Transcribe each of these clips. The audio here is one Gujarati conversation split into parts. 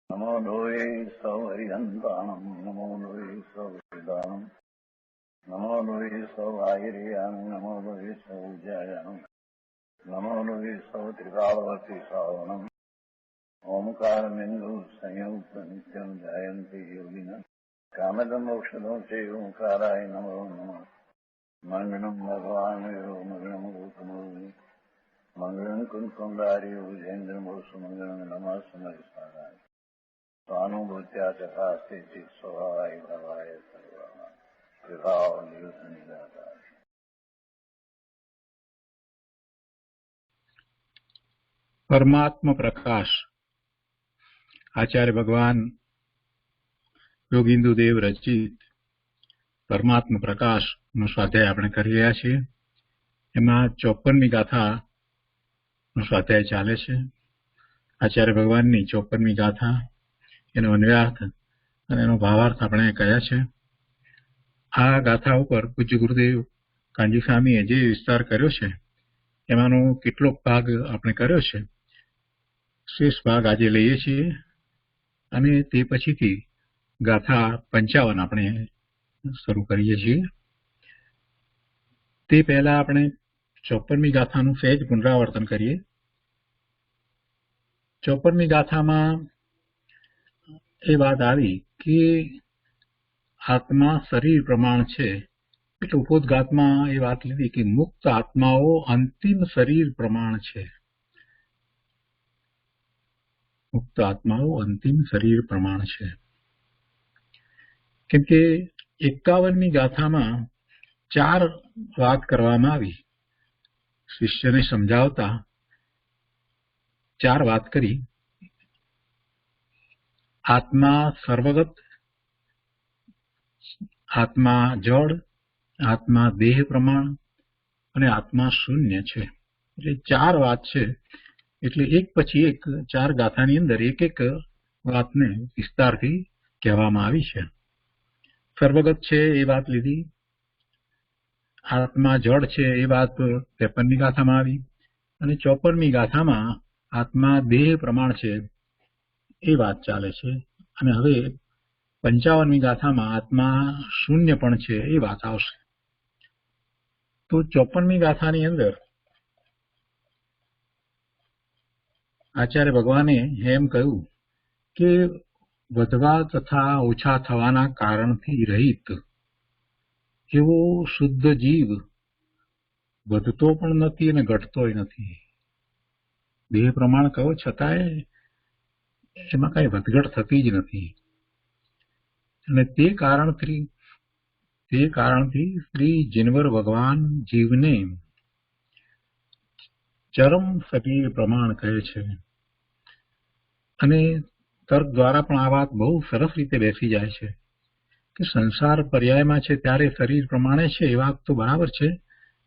नमो लोये सौहरिहन्ताणम् नमो लोये सौहृदानम् नमो लोये सौभागिर्यानम् नमो लोये सौज्यायानम् नमो लोये सौत्रिकालवती सावनम् ओंकारमिन्दु संयुक्त नित्यम् जायन्ति योगिनः कामदमोक्षदो चैव ओंकाराय नमो नमः मङ्गलम् भगवान् मङ्गलम् गौतमो मंगलम कुंकुंडारी उजेन्द्रमो सुमंगलम नमः समरिसाराय स्वानुभूत्या चकास्ते चित् स्वभावाय भवाय सर्वा विभाव नियुक्त निराकार। परमात्मा प्रकाश आचार्य भगवान योगिंदु देव रचित परमात्मा प्रकाश નો સ્વાધ્યાય આપણે કરી રહ્યા છીએ। એમાં 54મી ગાથાનો સ્વાધ્યાય ચાલે છે। આચાર્ય ભગવાનની 54મી ગાથા, એનો અન્વયાર્થ અને એનો ભાવાર્થ આપણે કહ્યા છે। આ ગાથા ઉપર પૂજ્ય ગુરુદેવ કાનજી સ્વામીએ જે વિસ્તાર કર્યો છે એમાંનો કેટલોક ભાગ આપણે કર્યો છે। शेष भाग आज लईए छीए અને તે પછીથી ગાથા 55 આપણે શરૂ કરીએ છીએ। તે પહેલા આપણે 54મી ગાથાનું સહેજ પુનરાવર્તન કરીએ। 54મી ગાથામાં એ વાત આવી કે આત્મા શરીર પ્રમાણ છે, એટલે ઉपोद्घातમાં એ વાત લીધી કે મુક્ત આત્માઓ અંતિમ શરીર પ્રમાણ છે। मुक्त आत्माओं अंतिम शरीर प्रमाण है, केम के 51મી गाथामां 4 बात करवामां आवी। शिष्यने समझावता 4 बात करी। आत्मा सर्वगत, आत्मा जड़, आत्मा देह प्रमाण अने आत्मा शून्य छे। એટલે 4 વાત છે। એટલે એક પછી એક 4 ગાથાની અંદર એક એક વાતને વિસ્તારથી કહેવામાં આવી છે। સર્વગત છે એ વાત લીધી, આત્મા જડ છે એ વાત 53મી ગાથામાં આવી, અને 54મી ગાથામાં આત્મા દેહ પ્રમાણ છે એ વાત ચાલે છે। અને હવે 55મી ગાથામાં આત્મા શૂન્ય પણ છે એ વાત આવશે। તો 54મી ગાથાની અંદર आचार्य भगवाने एम कहू कि वधवा तथा ओछा थवाना कारणथी रहित एवो शुद्ध जीव वधतो पण नथी अने घटतोय नथी। देह प्रमाण कहो छतांय एमां कांई વધઘટ थती ज नथी, अने ते कारणथी श्री जिनवर भगवान जीवने चरम शरीर प्रमाण कहे छे। અને તર્ક દ્વારા પણ આ વાત બહુ સરસ રીતે બેસી જાય છે કે સંસાર પર્યાયમાં છે ત્યારે શરીર પ્રમાણે છે એ વાત તો બરાબર છે,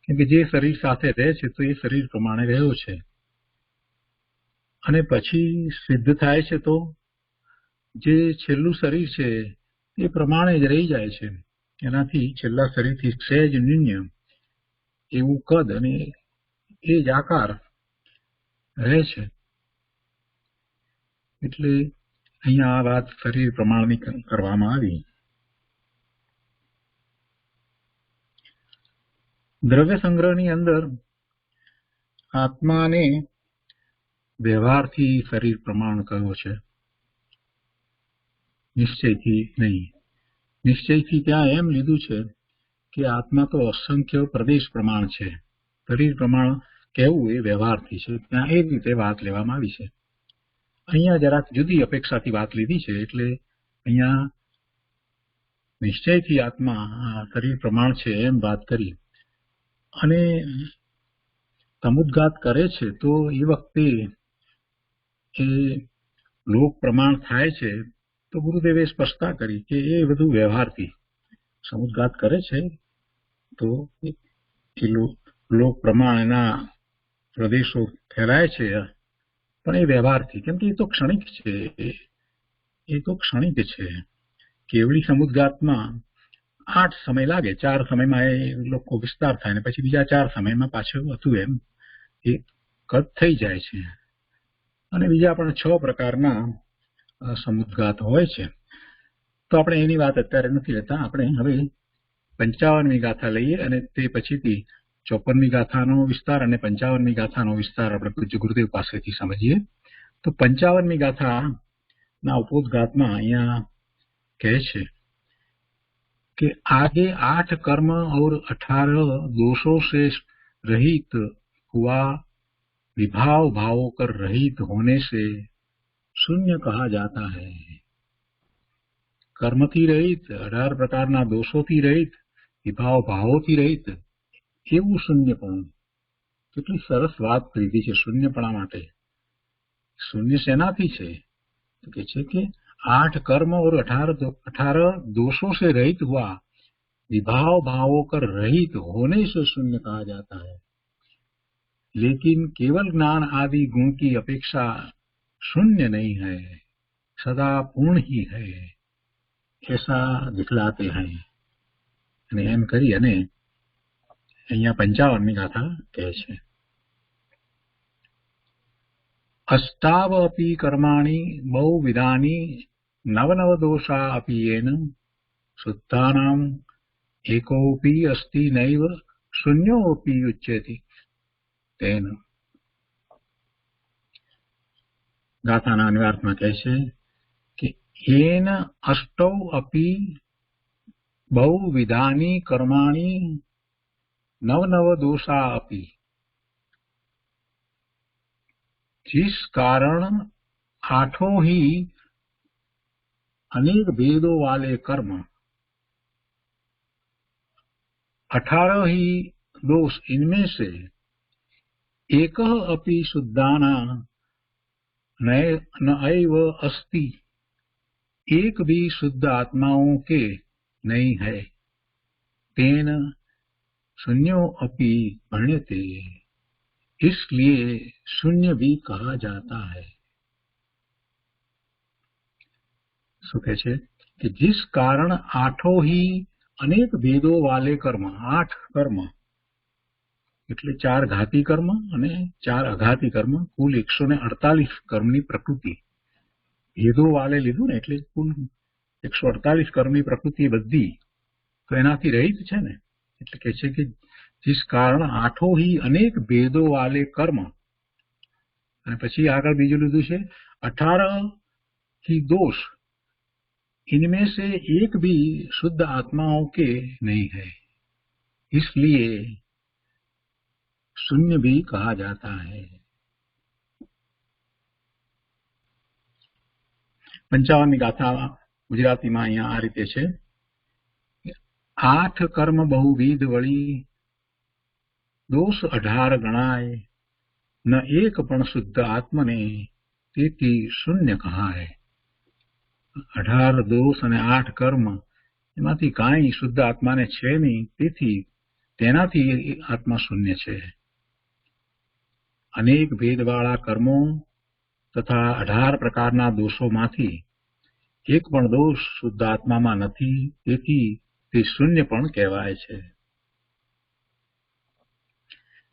કેમ કે જે શરીર સાથે રહે છે તો એ શરીર પ્રમાણે રહ્યો છે, અને પછી સિદ્ધ થાય છે તો જે છેલ્લું શરીર છે એ પ્રમાણે જ રહી જાય છે। એનાથી છેલ્લા શરીરથી સહેજ ન્યૂન્ય એવું કદ અને એ જ આકાર રહે છે। એટલે અહીંયા આ વાત શરીર પ્રમાણની કરવામાં આવી। દ્રવ્ય સંગ્રહની અંદર આત્માને વ્યવહારથી શરીર પ્રમાણ કયો છે, નિશ્ચયથી નહીં। નિશ્ચયથી ત્યાં એમ લીધું છે કે આત્મા તો અસંખ્ય પ્રદેશ પ્રમાણ છે, શરીર પ્રમાણ કહેવું એ વ્યવહારથી છે। ત્યાં એ રીતે વાત લેવામાં આવી છે। અહીંયા જરાક જુદી અપેક્ષાથી વાત લીધી છે, એટલે અહીંયા નિશ્ચયથી આત્મા શરીર પ્રમાણ છે એમ વાત કરી। અને સમુદ્ઘાત કરે છે તો એ વખતે એ લોક પ્રમાણ થાય છે તો ગુરુદેવે સ્પષ્ટતા કરી કે એ બધું વ્યવહારથી સમુદ્ઘાત કરે છે તો એ લોક પ્રમાણ એના પ્રદેશો ફેલાય છે, પણ એ વ્યવહારથી, કેમ કે એ તો ક્ષણિક છે। એ તો ક્ષણિક છે। કેવળી સમુદ્ઘાતમાં 8 સમય લાગે, 4 સમયમાં એ લોકો વિસ્તાર થાય ને પછી બીજા 4 સમયમાં પાછું હતું એમ એ કદ થઈ જાય છે। અને બીજા પણ 6 પ્રકારના સમુદ્ગાત હોય છે. તો આપણે એની વાત અત્યારે નથી લેતા. આપણે હવે 55મી ગાથા લઈએ અને તે પછીથી 54મી ગાથાનો વિસ્તાર અને 55મી ગાથાનો વિસ્તાર આપણે પૂજ્ય ગુરુદેવ પાસેથી સમજીએ. તો 55મી ગાથાના ઉपोद्घातમાં અહીંયા કહે છે कि आगे 8 कर्म और 18 दोषों से रहित हुआ विभाव भावों कर रहित होने से शून्य कहा जाता है. कर्मથી રહિત, 18 પ્રકારના દોષોથી રહિત, વિભાવ ભાવોથી રહિત એવું શૂન્યપણું. કેટલી સરસ વાત કરી છે શૂન્યપણા માટે. શૂન્ય શેનાથી છે? તો કે છે કે 8 कर्म और 18 दोषों से रहित हुआ विभाव भावों कर रहित होने से शून्य कहा जाता है. लेकिन केवल ज्ञान आदि गुण की अपेक्षा शून्य नहीं है, सदा पूर्ण ही है, ऐसा दिखलाते हैं. અને એમ કરી અને અહીંયા 55મી ગાથા કહે છે. અષ્ટાવ અપી કર્માણि બહુવિધાनि નવનવ દોષા અપી येन શુદ્ધાનામ એકોપી અસ્તિ નૈવ શૂન્યોપી ઉચ્યતે તેન. ગાથાના અન્વયાર્થમાં કહે છે કે येन અષ્ટૌ અપી बहुविधानि कर्माणि नवनव दोषा अपि. जिस कारण 8 ही अनेक भेदों वाले कर्म, 18 ही दोष, इनमें से एक अपि शुद्धाना नैव अस्ति, एक भी शुद्ध आत्माओं के नहीं है, तेन शून्यो अपि वर्ण्यते, इसलिए शून्य भी कहा जाता है. શું કહે છે કે जिस कारण 8 ही अनेक भेदों वाले कर्म, 8 કર્મ એટલે 4 ઘાતી કર્મ અને 4 અઘાતી કર્મ, કુલ 148 કર્મની પ્રકૃતિ. ભેદો વાલે લીધું ને એટલે કુલ 148 કર્મની પ્રકૃતિ બધી તો એનાથી રહિત છે ને. એટલે કે છે કે जिस कारण 8 ही अनेक भेदों वाले कर्म, અને પછી આગળ બીજું લીધું છે 18 ही दोष, इनमें से एक भी शुद्ध आत्माओं के नहीं है, इसलिए शून्य भी कहा जाता है. 55મી ગાથા ગુજરાતીમાં અહીંયા આ રીતે છે. 8 કર્મ બહુવિધ વળી दोष 18 गणाय, न एक पण शुद्ध आत्मने તેથી શૂન્ય કહાય. 18 દોષ અને 8 કર્મ એમાંથી કાંઈ શુદ્ધ આત્માને છે નહીં, તેથી તેનાથી આત્મા શૂન્ય છે. અનેક ભેદવાળા કર્મો તથા 18 પ્રકારના દોષોમાંથી એક પણ દોષ શુદ્ધ આત્મામાં નથી, તેથી તે શૂન્ય પણ કહેવાય છે.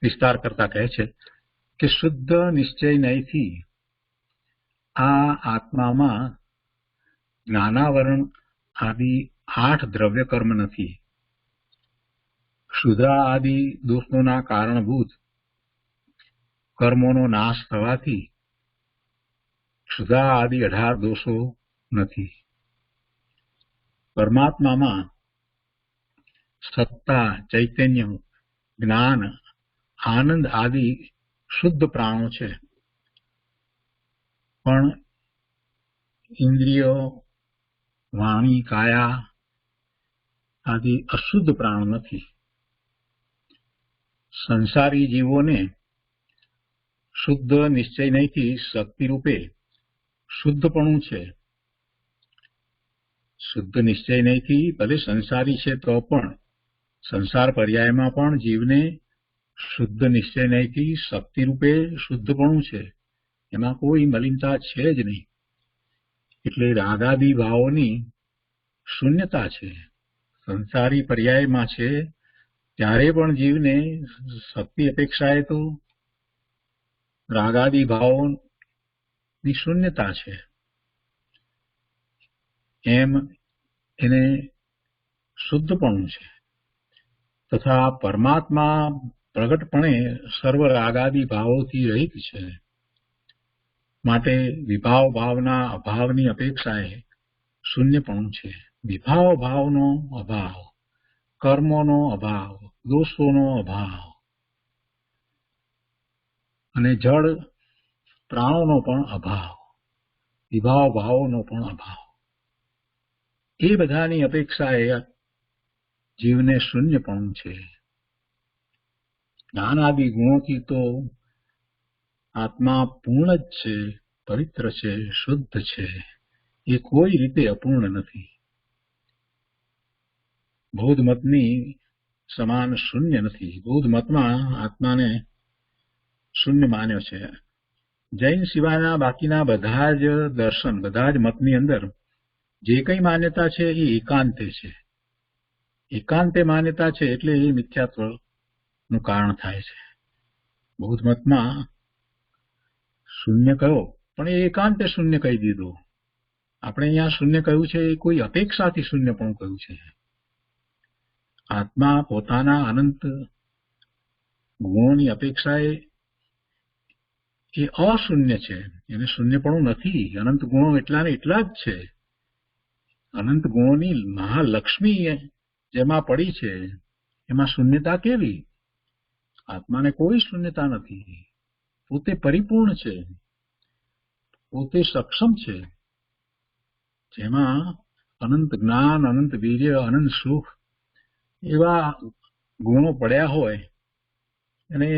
વિસ્તાર કરતા કહે છે કે શુદ્ધ નિશ્ચય નહીંથી આ આત્મામાં જ્ઞાનાવરણ આદિ 8 દ્રવ્ય કર્મ નથી. ક્ષુદ્રા આદિ દોષોના કારણભૂત કર્મોનો નાશ થવાથી ક્ષુદ્રા આદિ 18 દોષો નથી. પરમાત્મામાં સત્તા, ચૈતન્ય, જ્ઞાન, આનંદ આદિ શુદ્ધ પ્રાણો છે, પણ ઇન્દ્રિયો, વાણી, કાયા આદિ અશુદ્ધ પ્રાણ નથી. સંસારી જીવોને શુદ્ધ નિશ્ચય નહીંથી શક્તિ રૂપે શુદ્ધપણું છે. શુદ્ધ નિશ્ચય નહીંથી ભલે સંસારી છે તો પણ સંસાર પર્યાયમાં પણ જીવને શુદ્ધ નિશ્ચય નહીંથી શક્તિ રૂપે શુદ્ધપણું છે, એમાં કોઈ મલિનતા છે જ નહીં. એટલે રાગાદી ભાવોની શૂન્યતા છે. સંસારી પર્યાયમાં છે ત્યારે પણ જીવને શક્તિ અપેક્ષાએ તો રાગાદી ભાવોની શૂન્યતા છે. એમ એને શુદ્ધપણું છે, તથા પરમાત્મા પ્રગટપણે સર્વ રાગાદી ભાવોથી રહિત છે. માટે વિભાવ ભાવના અભાવની અપેક્ષાએ શૂન્યપણું છે. વિભાવ ભાવનો અભાવ, કર્મોનો અભાવ, દોષોનો અભાવ અને જળ પ્રાણોનો પણ અભાવ, વિભાવ ભાવોનો પણ અભાવ, એ બધાની અપેક્ષાએ જીવને શૂન્યપણું છે. જ્ઞાનાદિ ગુણોથી તો આત્મા પૂર્ણ જ છે, પવિત્ર છે, શુદ્ધ છે. એ કોઈ રીતે અપૂર્ણ નથી. બૌદ્ધ મતની સમાન શૂન્ય નથી. બૌદ્ધ મતમાં આત્માને શૂન્ય માન્યો છે. જૈન સિવાયના બાકીના બધા જ દર્શન, બધા જ મતની અંદર જે કંઈ માન્યતા છે એ એકાંતે છે. એકાંતે માન્યતા છે એટલે એ મિથ્યાત્વનું કારણ થાય છે. બૌદ્ધ મતમાં શૂન્ય કહો પણ એ એકાંતે શૂન્ય કહી દીધું. આપણે અહીંયા શૂન્ય કહ્યું છે એ કોઈ અપેક્ષાથી શૂન્ય પણ કહ્યું છે. આત્મા પોતાના અનંત ગુણોની અપેક્ષાએ એ અશૂન્ય છે. એને શૂન્યપણું નથી. અનંત ગુણો એટલા ને એટલા જ છે. અનંત ગુણોની મહાલક્ષ્મી જેમાં પડી છે એમાં શૂન્યતા કેવી? આત્માને કોઈ શૂન્યતા નથી. પોતે પરિપૂર્ણ છે, પોતે સક્ષમ છે. જેમાં અનંત જ્ઞાન, અનંત વીર્ય, અનંત સુખ એવા ગુણો પડ્યા હોય અને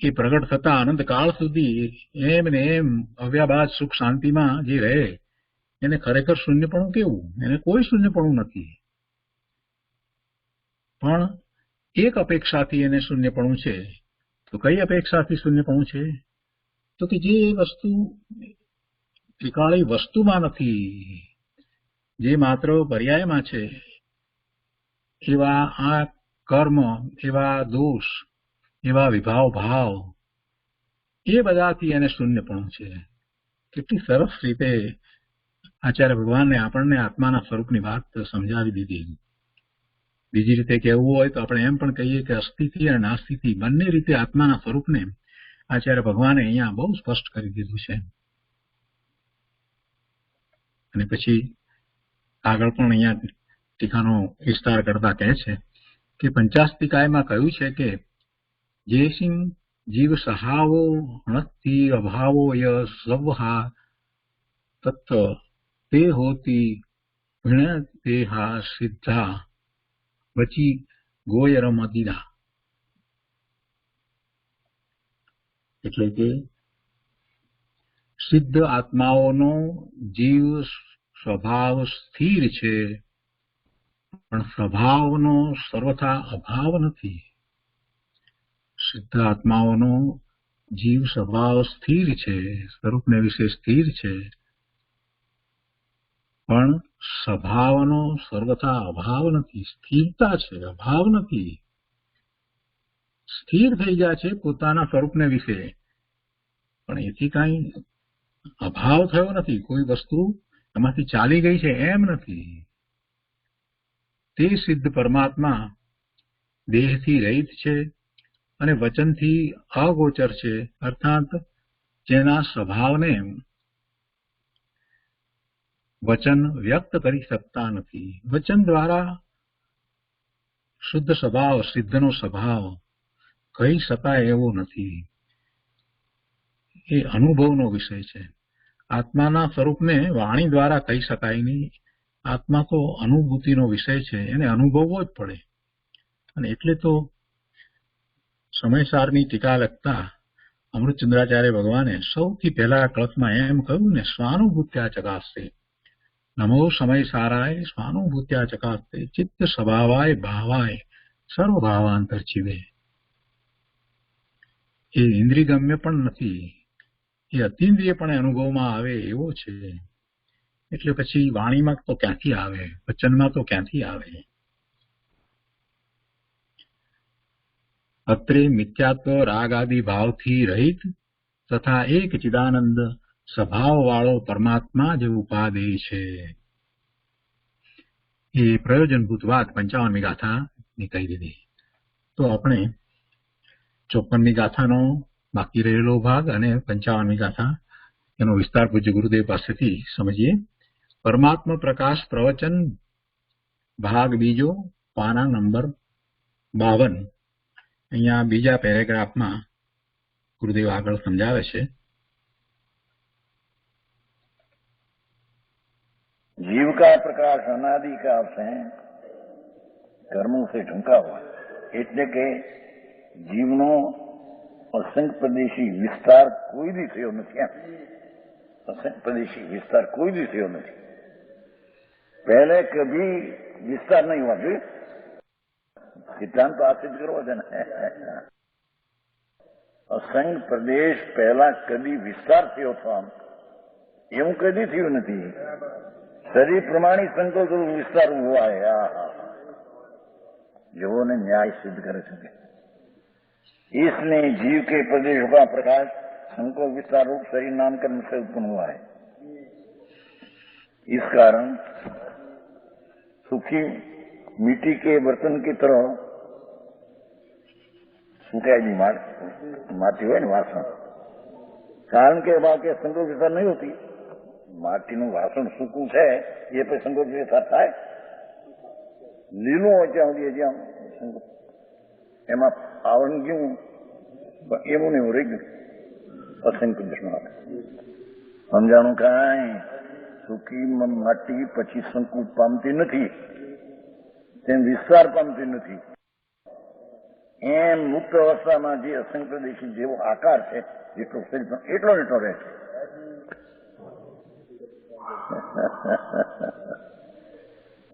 એ પ્રગટ થતા અનંત કાળ સુધી એમ ને એમ અવ્યાબાદ સુખ શાંતિમાં જે રહે એને ખરેખર શૂન્યપણું કેવું? એને કોઈ શૂન્યપણું નથી. પણ એક અપેક્ષાથી એને શૂન્યપણું છે. તો કઈ અપેક્ષાથી શૂન્યપણું છે? તો કે જે વસ્તુ ત્રિકાળી વસ્તુમાં નથી, જે માત્ર પર્યાયમાં છે, એવા આ કર્મ, એવા દોષ, એવા વિભાવ ભાવ, એ બધાથી એને શૂન્યપણું છે. કેટલી સરસ રીતે આચાર્ય ભગવાને આપણને આત્માના સ્વરૂપની વાત સમજાવી દીધી. બીજી રીતે કહેવું હોય તો આપણે એમ પણ કહીએ કે અસ્થિતિ અને નાસ્થિતિ બંને રીતે આત્માના સ્વરૂપને આચાર્ય ભગવાને અહીંયા બહુ સ્પષ્ટ કરી દીધું છે. અને પછી આગળ પણ અહીંયા ટીકાનો વિસ્તાર કરતા કહે છે કે પંચાસ્તિકાયમાં કહ્યું છે કે જે સિંહ જીવ સહાવો અણતિ અભાવો ય સવહા તત્વ તે હોતી ભીણ દેહા સિદ્ધા બચી ગોયરમ દીધા. એટલે કે સિદ્ધ આત્માઓનો જીવ સ્વભાવ સ્થિર છે, પણ સ્વભાવનો સર્વથા અભાવ નથી. સિદ્ધ આત્માઓનો જીવ સ્વભાવ સ્થિર છે, સ્વરૂપને વિશે સ્થિર છે, પણ સ્વભાવનો સર્વથા અભાવ નથી. સ્થિરતા છે, અભાવ નથી. સ્થિર થઈ ગયા છે પોતાના સ્વરૂપને વિશે, પણ એથી કઈ અભાવ થયો નથી. કોઈ વસ્તુ એમાંથી ચાલી ગઈ છે એમ નથી. તે સિદ્ધ પરમાત્મા દેહથી રહિત છે અને વચનથી અગોચર છે, અર્થાત જેના સ્વભાવને વચન વ્યક્ત કરી શકતા નથી. વચન દ્વારા શુદ્ધ સ્વભાવ, સિદ્ધનો સ્વભાવ કહી શકાય એવો નથી. એ અનુભવનો વિષય છે. આત્માના સ્વરૂપને વાણી દ્વારા કહી શકાય નહીં. આત્મા તો અનુભૂતિનો વિષય છે, એને અનુભવવો જ પડે. અને એટલે તો સમયસારની ટીકા લખતા અમૃતચંદ્રાચાર્ય ભગવાને સૌથી પહેલા કળશમાં એમ કહ્યું ને, સ્વાનુભૂત્યા ચકાસ્તે નમો સમય સારાય સ્વાનુભૂત્યા ચકાસ્તે ચિત્ત સ્વભાવાય ભાવાય સર્વભાવાંતર જીવે. એ ઇન્દ્રિયગમ્ય પણ નથી, એ અતિન્દ્રિયપણે અનુભવમાં આવે એવો છે. એટલે પછી વાણીમાં તો ક્યાંથી આવે, વચનમાં તો ક્યાંથી આવે? અત્રે મિથ્યાત્વ રાગ આદિ ભાવથી રહિત તથા એક ચિદાનંદ સ્વભાવ વાળો પરમાત્મા જ ઉપાદેય છે. એ પ્રયોજનભૂત વાત 55મી ગાથાની કહી દીધી. તો આપણે 54મી ગાથાનો બાકી રહેલો ભાગ અને 55મી ગાથા એનો વિસ્તાર પૂજ્ય ગુરુદેવ પાસેથી સમજીએ. પરમાત્મા પ્રકાશ પ્રવચન ભાગ બીજો, પાના નંબર 52. અહીંયા બીજા પેરેગ્રાફમાં ગુરુદેવ આગળ સમજાવે છે. जीव का प्रकाश अनादि काल से कर्मों से ढंका हुआ એટલે કે જીવનો અસંખ્ય પ્રદેશી વિસ્તાર કોઈ દી થયો નથી. અસંખ્ય પ્રદેશી વિસ્તાર કોઈ દી થયો નથી. पहले कभी विस्तार नहीं हुआ. जी सिद्धांत तो आप सिद्ध करो છે ને. અસંખ્ય પ્રદેશ પહેલા કદી વિસ્તાર થયો હતો આમ એવું કદી થયું નથી. शरीर प्रमाणी संकल्प विस्तार हुआ है. जो ने न्याय सिद्ध कर सके इसने जीव के प्रदेशों का प्रकाश संकल्प विस्तार रूप शरीर नामकरण से उत्पन्न हुआ है. इस कारण सूखी मिट्टी के बर्तन की तरह सूखाएगी माटी हो वासन कारण के बाद के संकल्प विस्तार नहीं होती. માટીનું વાસણ સૂકું છે એ પછી સંકોચ વિસ્તાર થાય. લીલું હોય ત્યાં સુધી જ્યાં એમાં આવરણ ગયું એવું ને એવું રહી ગયું. અસંખ્ય પ્રદેશમાં સમજાણું કાંઈ સૂકી માટી પછી સંકુચ પામતી નથી, તેમ વિસ્તાર પામતી નથી. એમ મુક્ત અવસ્થામાં જે અસંખ્ય પ્રદેશી જેવો આકાર છે જેટલો શરીર એટલો એટલો રહે છે.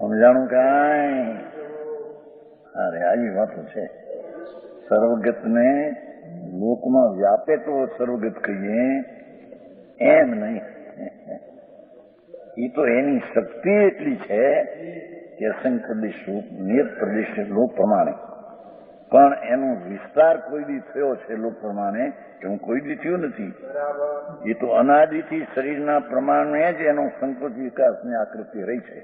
સમજાણું કાંઈ? અરે આવી વાતો છે. સર્વગતને લોકમાં વ્યાપે તો સર્વગત કહીએ એમ નહીં. એ તો એની શક્તિ એટલી છે કે અસંખ્ય પ્રદેશ રૂપ નિયત પ્રદેશ લોક પ્રમાણે, પણ એનો વિસ્તાર કોઈ દી થયો છે લોક પ્રમાણે એવું કોઈ દી થયું નથી. એ તો અનાદિથી શરીરના પ્રમાણે જ એનો સંકોચ વિકાસની આકૃતિ રહી છે.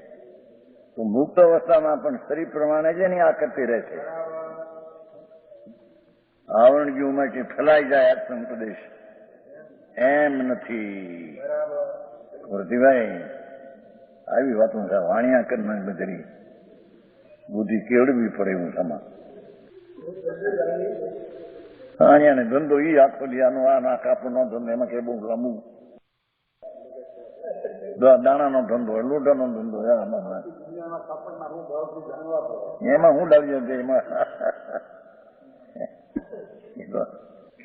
તો મુક્ત અવસ્થામાં પણ શરીર પ્રમાણે જ એની આકૃતિ રહે છે. આવરણ જીવમાંથી ફેલાઈ જાય આત્મ પ્રદેશ એમ નથી. વર્ધીભાઈ આવી વાતો વાણિયા કરી બધી બુદ્ધિ કેળવી પડે એવું સમા. અહીંયા ધંધો ઈ આખો લિયાનો આ કાપડનો ધંધો એમાં કે બહુ લાંબુ દાણાનો ધંધો હોય, લોટાનો ધંધો એમાં હું ડાવી જાય એમાં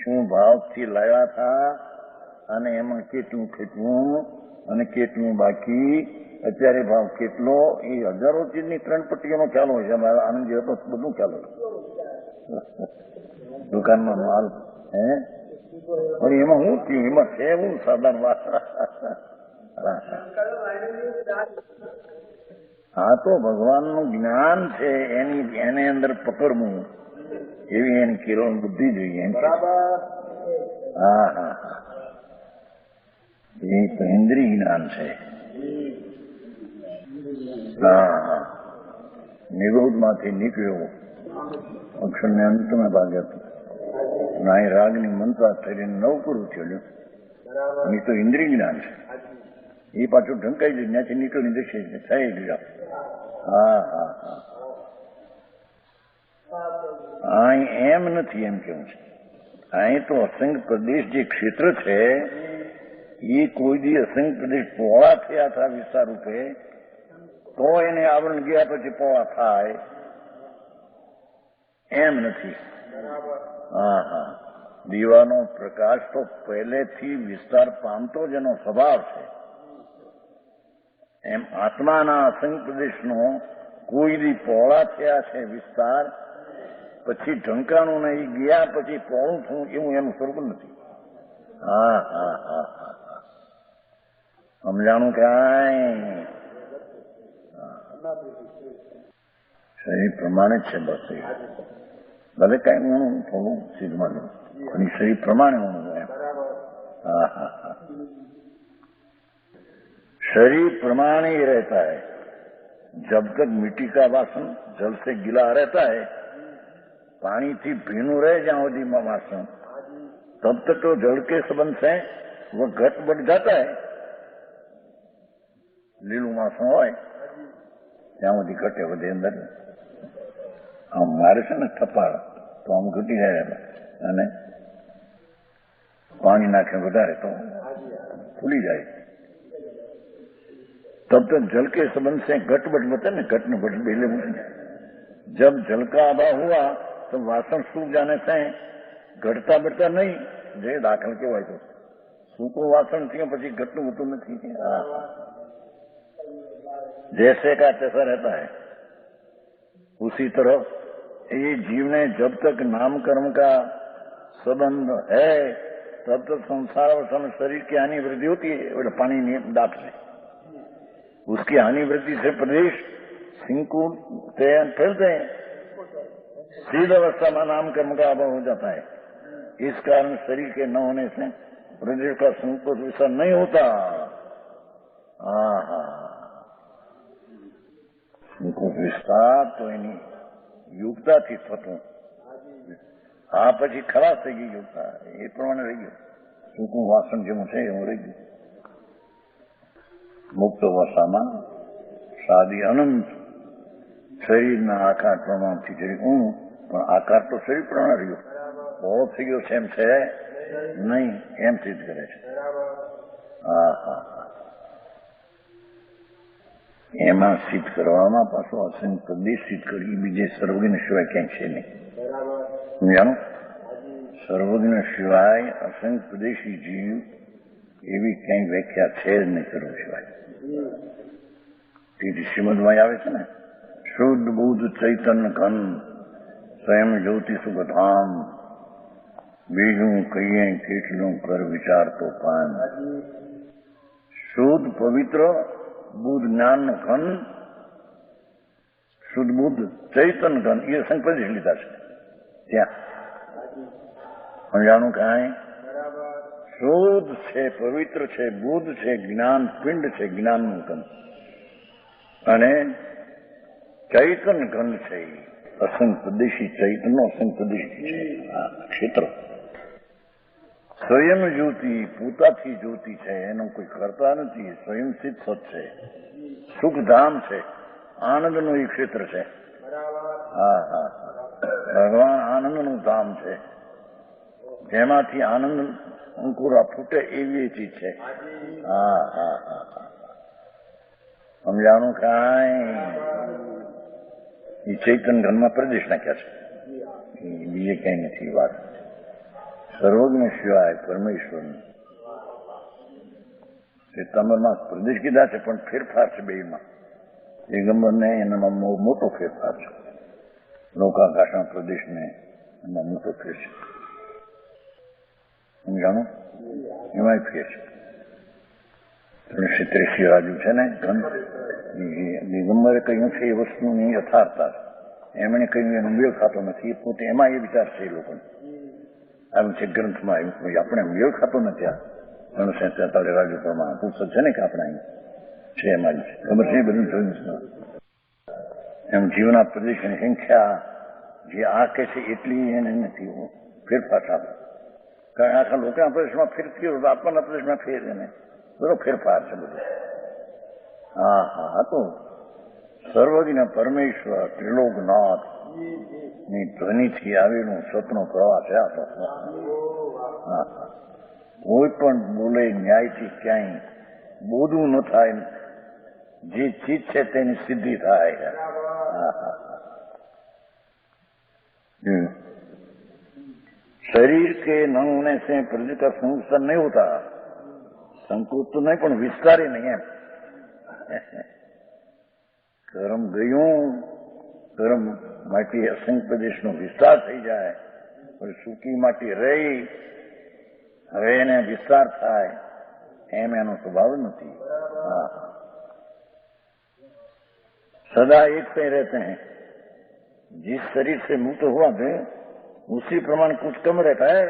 શું ભાવથી લાવ્યા હતા અને એમાં કેટલું ખેંચવું અને કેટલું બાકી, અત્યારે ભાવ કેટલો, એ હજારો ચીજની 3 પટ્ટીઓનો ખ્યાલ હોય છે. મારા આનંદજી હતો બધું ખ્યાલ હોય દુકાનનો માલ. પણ એમાં શું થયું? એમાં છે એવું સાધારણ વાત. હા તો ભગવાનનું જ્ઞાન છે એને અંદર પકડવું એવી એની કિરણ બુદ્ધિ જોઈએ. હા હા હા એ તો ઇન્દ્રિય જ્ઞાન છે. હા હા નિરોધ માંથી નીકળ્યો અક્ષરને અંતમાં ભાગે હતો. ના રાગની મંત્રા થઈને નવ પૂરું થયું. એ તો ઇન્દ્રિય જ્ઞાન છે. એ પાછું ઢંકાઈ જાય ત્યાંથી નીકળી દેશે થઈ ગયા. હા હા હા અહીં એમ નથી એમ કેવું છે. અહીં તો અસંખ્ય પ્રદેશ જે ક્ષેત્ર છે એ કોઈ દી અસંખ્ય પ્રદેશ પહોળા થયા હતા વિસ્તાર રૂપે તો એને આવરણ ગયા પછી પહોળા થાય એમ નથી. હા હા દીવાનો પ્રકાશ તો પહેલેથી વિસ્તાર પામતો જ એનો સ્વભાવ છે. એમ આત્માના અસંખ્ય પ્રદેશનો કોઈ દી પહોળા થયા છે વિસ્તાર પછી ઢંકાણું નહીં ગયા પછી પહોળું થયું એવું એનું સ્વરૂપ નથી. હા હા હા હા સમજાણું કાંઈ? શરીર પ્રમાણે જ છે બસ. ભલે કાંઈ હું થોડું સિદ્ધમાં અને શરીર પ્રમાણે હું એમ. હા હા હા शरीर प्रमाण ही रहता है जब तक मिट्टी का वासन जल से गिला रहता है, पानी थी भीनू रहे ज्યાં સુધી वासन, तब तक तो जल के संबंध से वो घट बढ़ जाता है। લીલું વાસણ હોય ત્યાં સુધી ઘટે વધે અંદર. આમ મારે છે ને થપાડ તો આમ ઘટી જાય અને પાણી નાખે વધારે તો ફૂલી જાય. तब तक जल के संबंध से घट बढ़ होता है ना, घट न बढ़ बेले मुझे. जब जल का अभाव हुआ तो वासन सूख जाने से घटता बढ़ता नहीं. जे दाखल केवाय तो सूको वासन थी પછી ઘટતું હોતું નથી. जैसे का तैसा रहता है. उसी तरह ये जीव ने जब तक नाम कर्म का संबंध है तब तक संसार और शरीर की हानि वृद्धि होती है. और पानी दाप से उसकी हानि वृद्धि से प्रदेश सिंकुल फैलते हैं. सीध अवस्था में नाम कर्म का अभाव हो जाता है. इस कारण शरीर के न होने से प्रदेश का संकोच विसर नहीं होता. संकोच विस्तार तो એની યુક્તાથી થતું. આ પછી ખરાબ થઈ ગઈ યુક્તા, એ પ્રમાણે રહી ગયું. સૂકું વાસણ જેવું છે એવું રહી ગયું. મુક્ત અવસ્થામાં સાદી અનંત શરીરના આકાર પ્રમાણથી જરી ઊંઘ, પણ આકાર તો શરીર પ્રમાણે રહ્યો. બહુ થઈ ગયો છે એમ છે નહીં, એમ સિદ્ધ કરે છે. એમાં સિદ્ધ કરવામાં પાછું અસંગ પ્રદેશ સિદ્ધ કરી બીજે સર્વજ્ઞ સિવાય ક્યાંય છે નહીં. સમજાણું? સર્વજ્ઞ સિવાય અસંગ પ્રદેશી જીવ એવી ક્યાંય વ્યાખ્યા છે જ નહીં સર્વ સિવાય. તેથી શ્રીમદમાં આવે છે ને, શુદ્ધ બુદ્ધ ચૈતન્ય ઘન સ્વયં જ્યોતિ સુગધામ, બીજું કહીએ કેટલું કર વિચાર તો પાન. શુદ્ધ પવિત્ર બુદ્ધ જ્ઞાન ઘન, શુદ્ધ બુદ્ધ ચૈતન્ય ઘન, એ સંપ્રદેશ લીધા છે ત્યાં. સમજાણું કાંઈ? શુદ્ધ છે, પવિત્ર છે, બુદ્ધ છે, જ્ઞાન પિંડ છે, જ્ઞાનનું ઘન, અને ચૈતન્ય ઘન છે. અસંપ્રદેશી ચૈતન્ય અસંપ્રદેશી છે ક્ષેત્ર. સ્વયં જ્યોતિ, પોતાથી જ્યોતિ છે, એનો કોઈ કરતા નથી. સ્વયં સિદ્ધ સત છે, સુખધામ છે, આનંદનું એ ક્ષેત્ર છે. ભગવાન આનંદનું ધામ છે, જેમાંથી આનંદ અંકુરા ફૂટે એવી ચીજ છે. સમજાણું કાંઈ? એ ચૈતન્ય ઘનમાં પ્રદેશ નાખ્યા છે, બીજે કઈ નથી વાત. સર્વજ્ઞ સિવાય પરમેશ્વરનું શ્વેતાંબરમાં પ્રદેશ કીધા છે, પણ ફેરફાર છે બેમાં. દિગંબરને એનામાં મોટો ફેરફાર છે, લોકાકાશના પ્રદેશને એમાં મોટો ફેર છે. સમજાણું? એમાં ફેર છે. 383 રાજુ છે ને ઘન, દિગંબરે કહ્યું છે એ વસ્તુની યથાર્થતા. એમણે કહ્યું એનો મેળ ખાતો નથી, એ પોતે એમાં એ વિચાર છે એ લોકોને. આવ્યું છે ગ્રંથમાં, એવું આપણે મેળ ખાતો નથી. આ 343 રાજુ પ્રમાણે પુસ્તક છે ને કે આપણે અહીં છે, એમાં જ ખબર છે. બધું જોયું એમ જીવના પ્રદેશની સંખ્યા જે આ કહે છે એટલી એને નથી, ફેરફાર થાય. કારણ આખા લોકોના પ્રદેશમાં ફેર થયો, આપણના પ્રદેશમાં ફેર, એને બધો ફેરફાર છે બધું. તો સર્વજ્ઞ પરમેશ્વર ત્રિલોકનાથ ની ધ્વનિથી આવેલું સતનો પ્રવાહ છે આ તો. કોઈ પણ બોલે ન્યાયથી ક્યાંય બોધવું ન થાય, જે ચીજ છે તેની સિદ્ધિ થાય. शरीर के न होने से प्रजा का संकोचन नहीं होता. संकोच तो नहीं, પણ વિસ્તારી નહીં એમ. કર્મ ગયું, કર્મ માટી અસંખ્ય પ્રદેશનો વિસ્તાર થઈ જાય, પણ સૂકી માટી રહી, હવે એને વિસ્તાર થાય એમ એનો સ્વભાવ નથી. सदा एक से रहते हैं. जिस शरीर से मुक्त हुआ थे उसी प्रमाण कुछ कम रहता है.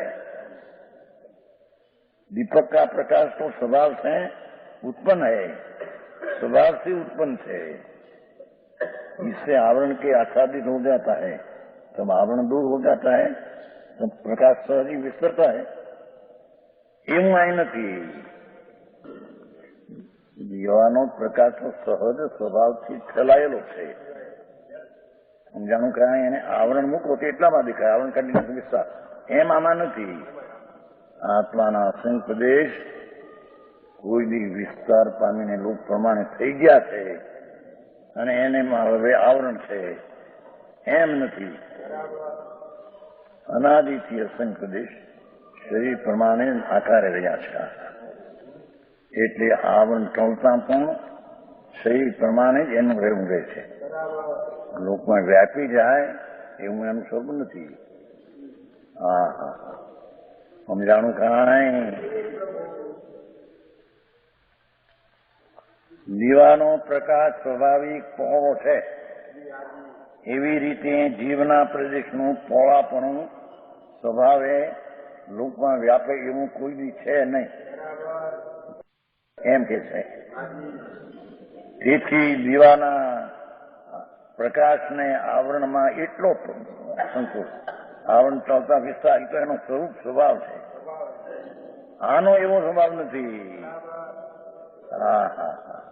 दीपक का प्रकाश तो स्वभाव से उत्पन्न है, स्वभाव से उत्पन्न है, इससे आवरण के आच्छादित हो जाता है, तब आवरण दूर हो जाता है, तब प्रकाश सहज ही विस्तरता है। એવું અહીં નથી। દીવાનો પ્રકાશ સહજ સ્વભાવથી ફેલાયેલો છે, સમજાણું કાંઈ એને આવરણ મૂકો તો એટલામાં દેખાય, આવરણ કાઢીને વિસ્તાર, એમ આમાં નથી। આત્માના અસંગ પ્રદેશ કોઈ બી વિસ્તાર પામીને લોક પ્રમાણે થઈ ગયા છે અને એને હવે આવરણ છે, એમ નથી। અનાદિથી અસંગ પ્રદેશ શરીર પ્રમાણે આકારે રહ્યા છે, એટલે આવરણ ટળતા પણ શરીર પ્રમાણે જ એનું રહેવું રહે છે, લોકમાં વ્યાપી જાય એવું એનું સ્વરૂપ નથી। હા હા, સમજાણું કાંઈ? દીવાનો પ્રકાશ સ્વાભાવિક પહોળો છે, એવી રીતે જીવના પ્રદેશનું પહોળાપણું સ્વભાવે લોકમાં વ્યાપે એવું કોઈ બી છે નહીં, એમ કે છે। તેથી દીવાના પ્રકાશને આવરણમાં એટલો સંકોચ, આવરણ ચાલતા વિસ્તાર તો એનો સ્વરૂપ સ્વભાવ છે, આનો એવો સ્વભાવ નથી। હા હા હા,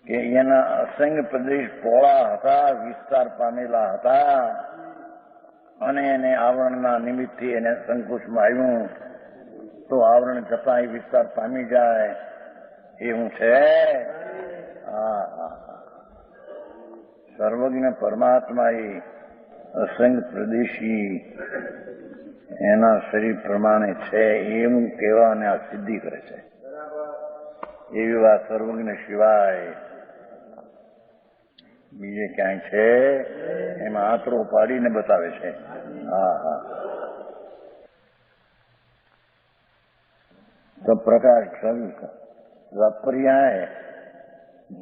કે એના અસંગ પ્રદેશ પહોળા હતા, વિસ્તાર પામેલા હતા અને એને આવરણના નિમિત્તથી એને સંકોચમાં આવ્યું તો આવરણ જતા એ વિસ્તાર પામી જાય એવું છે। હા હા હા, સર્વજ્ઞ પરમાત્મા એ અસંગ પ્રદેશી એના શરીર પ્રમાણે છે એવું કહેવાને આ સિદ્ધિ કરે છે। એવી વાત સર્વજ્ઞ સિવાય બીજે ક્યાંય છે? એમાં આંતરો પાડીને બતાવે છે। હા હા, તો પ્રકાશ પર્યાય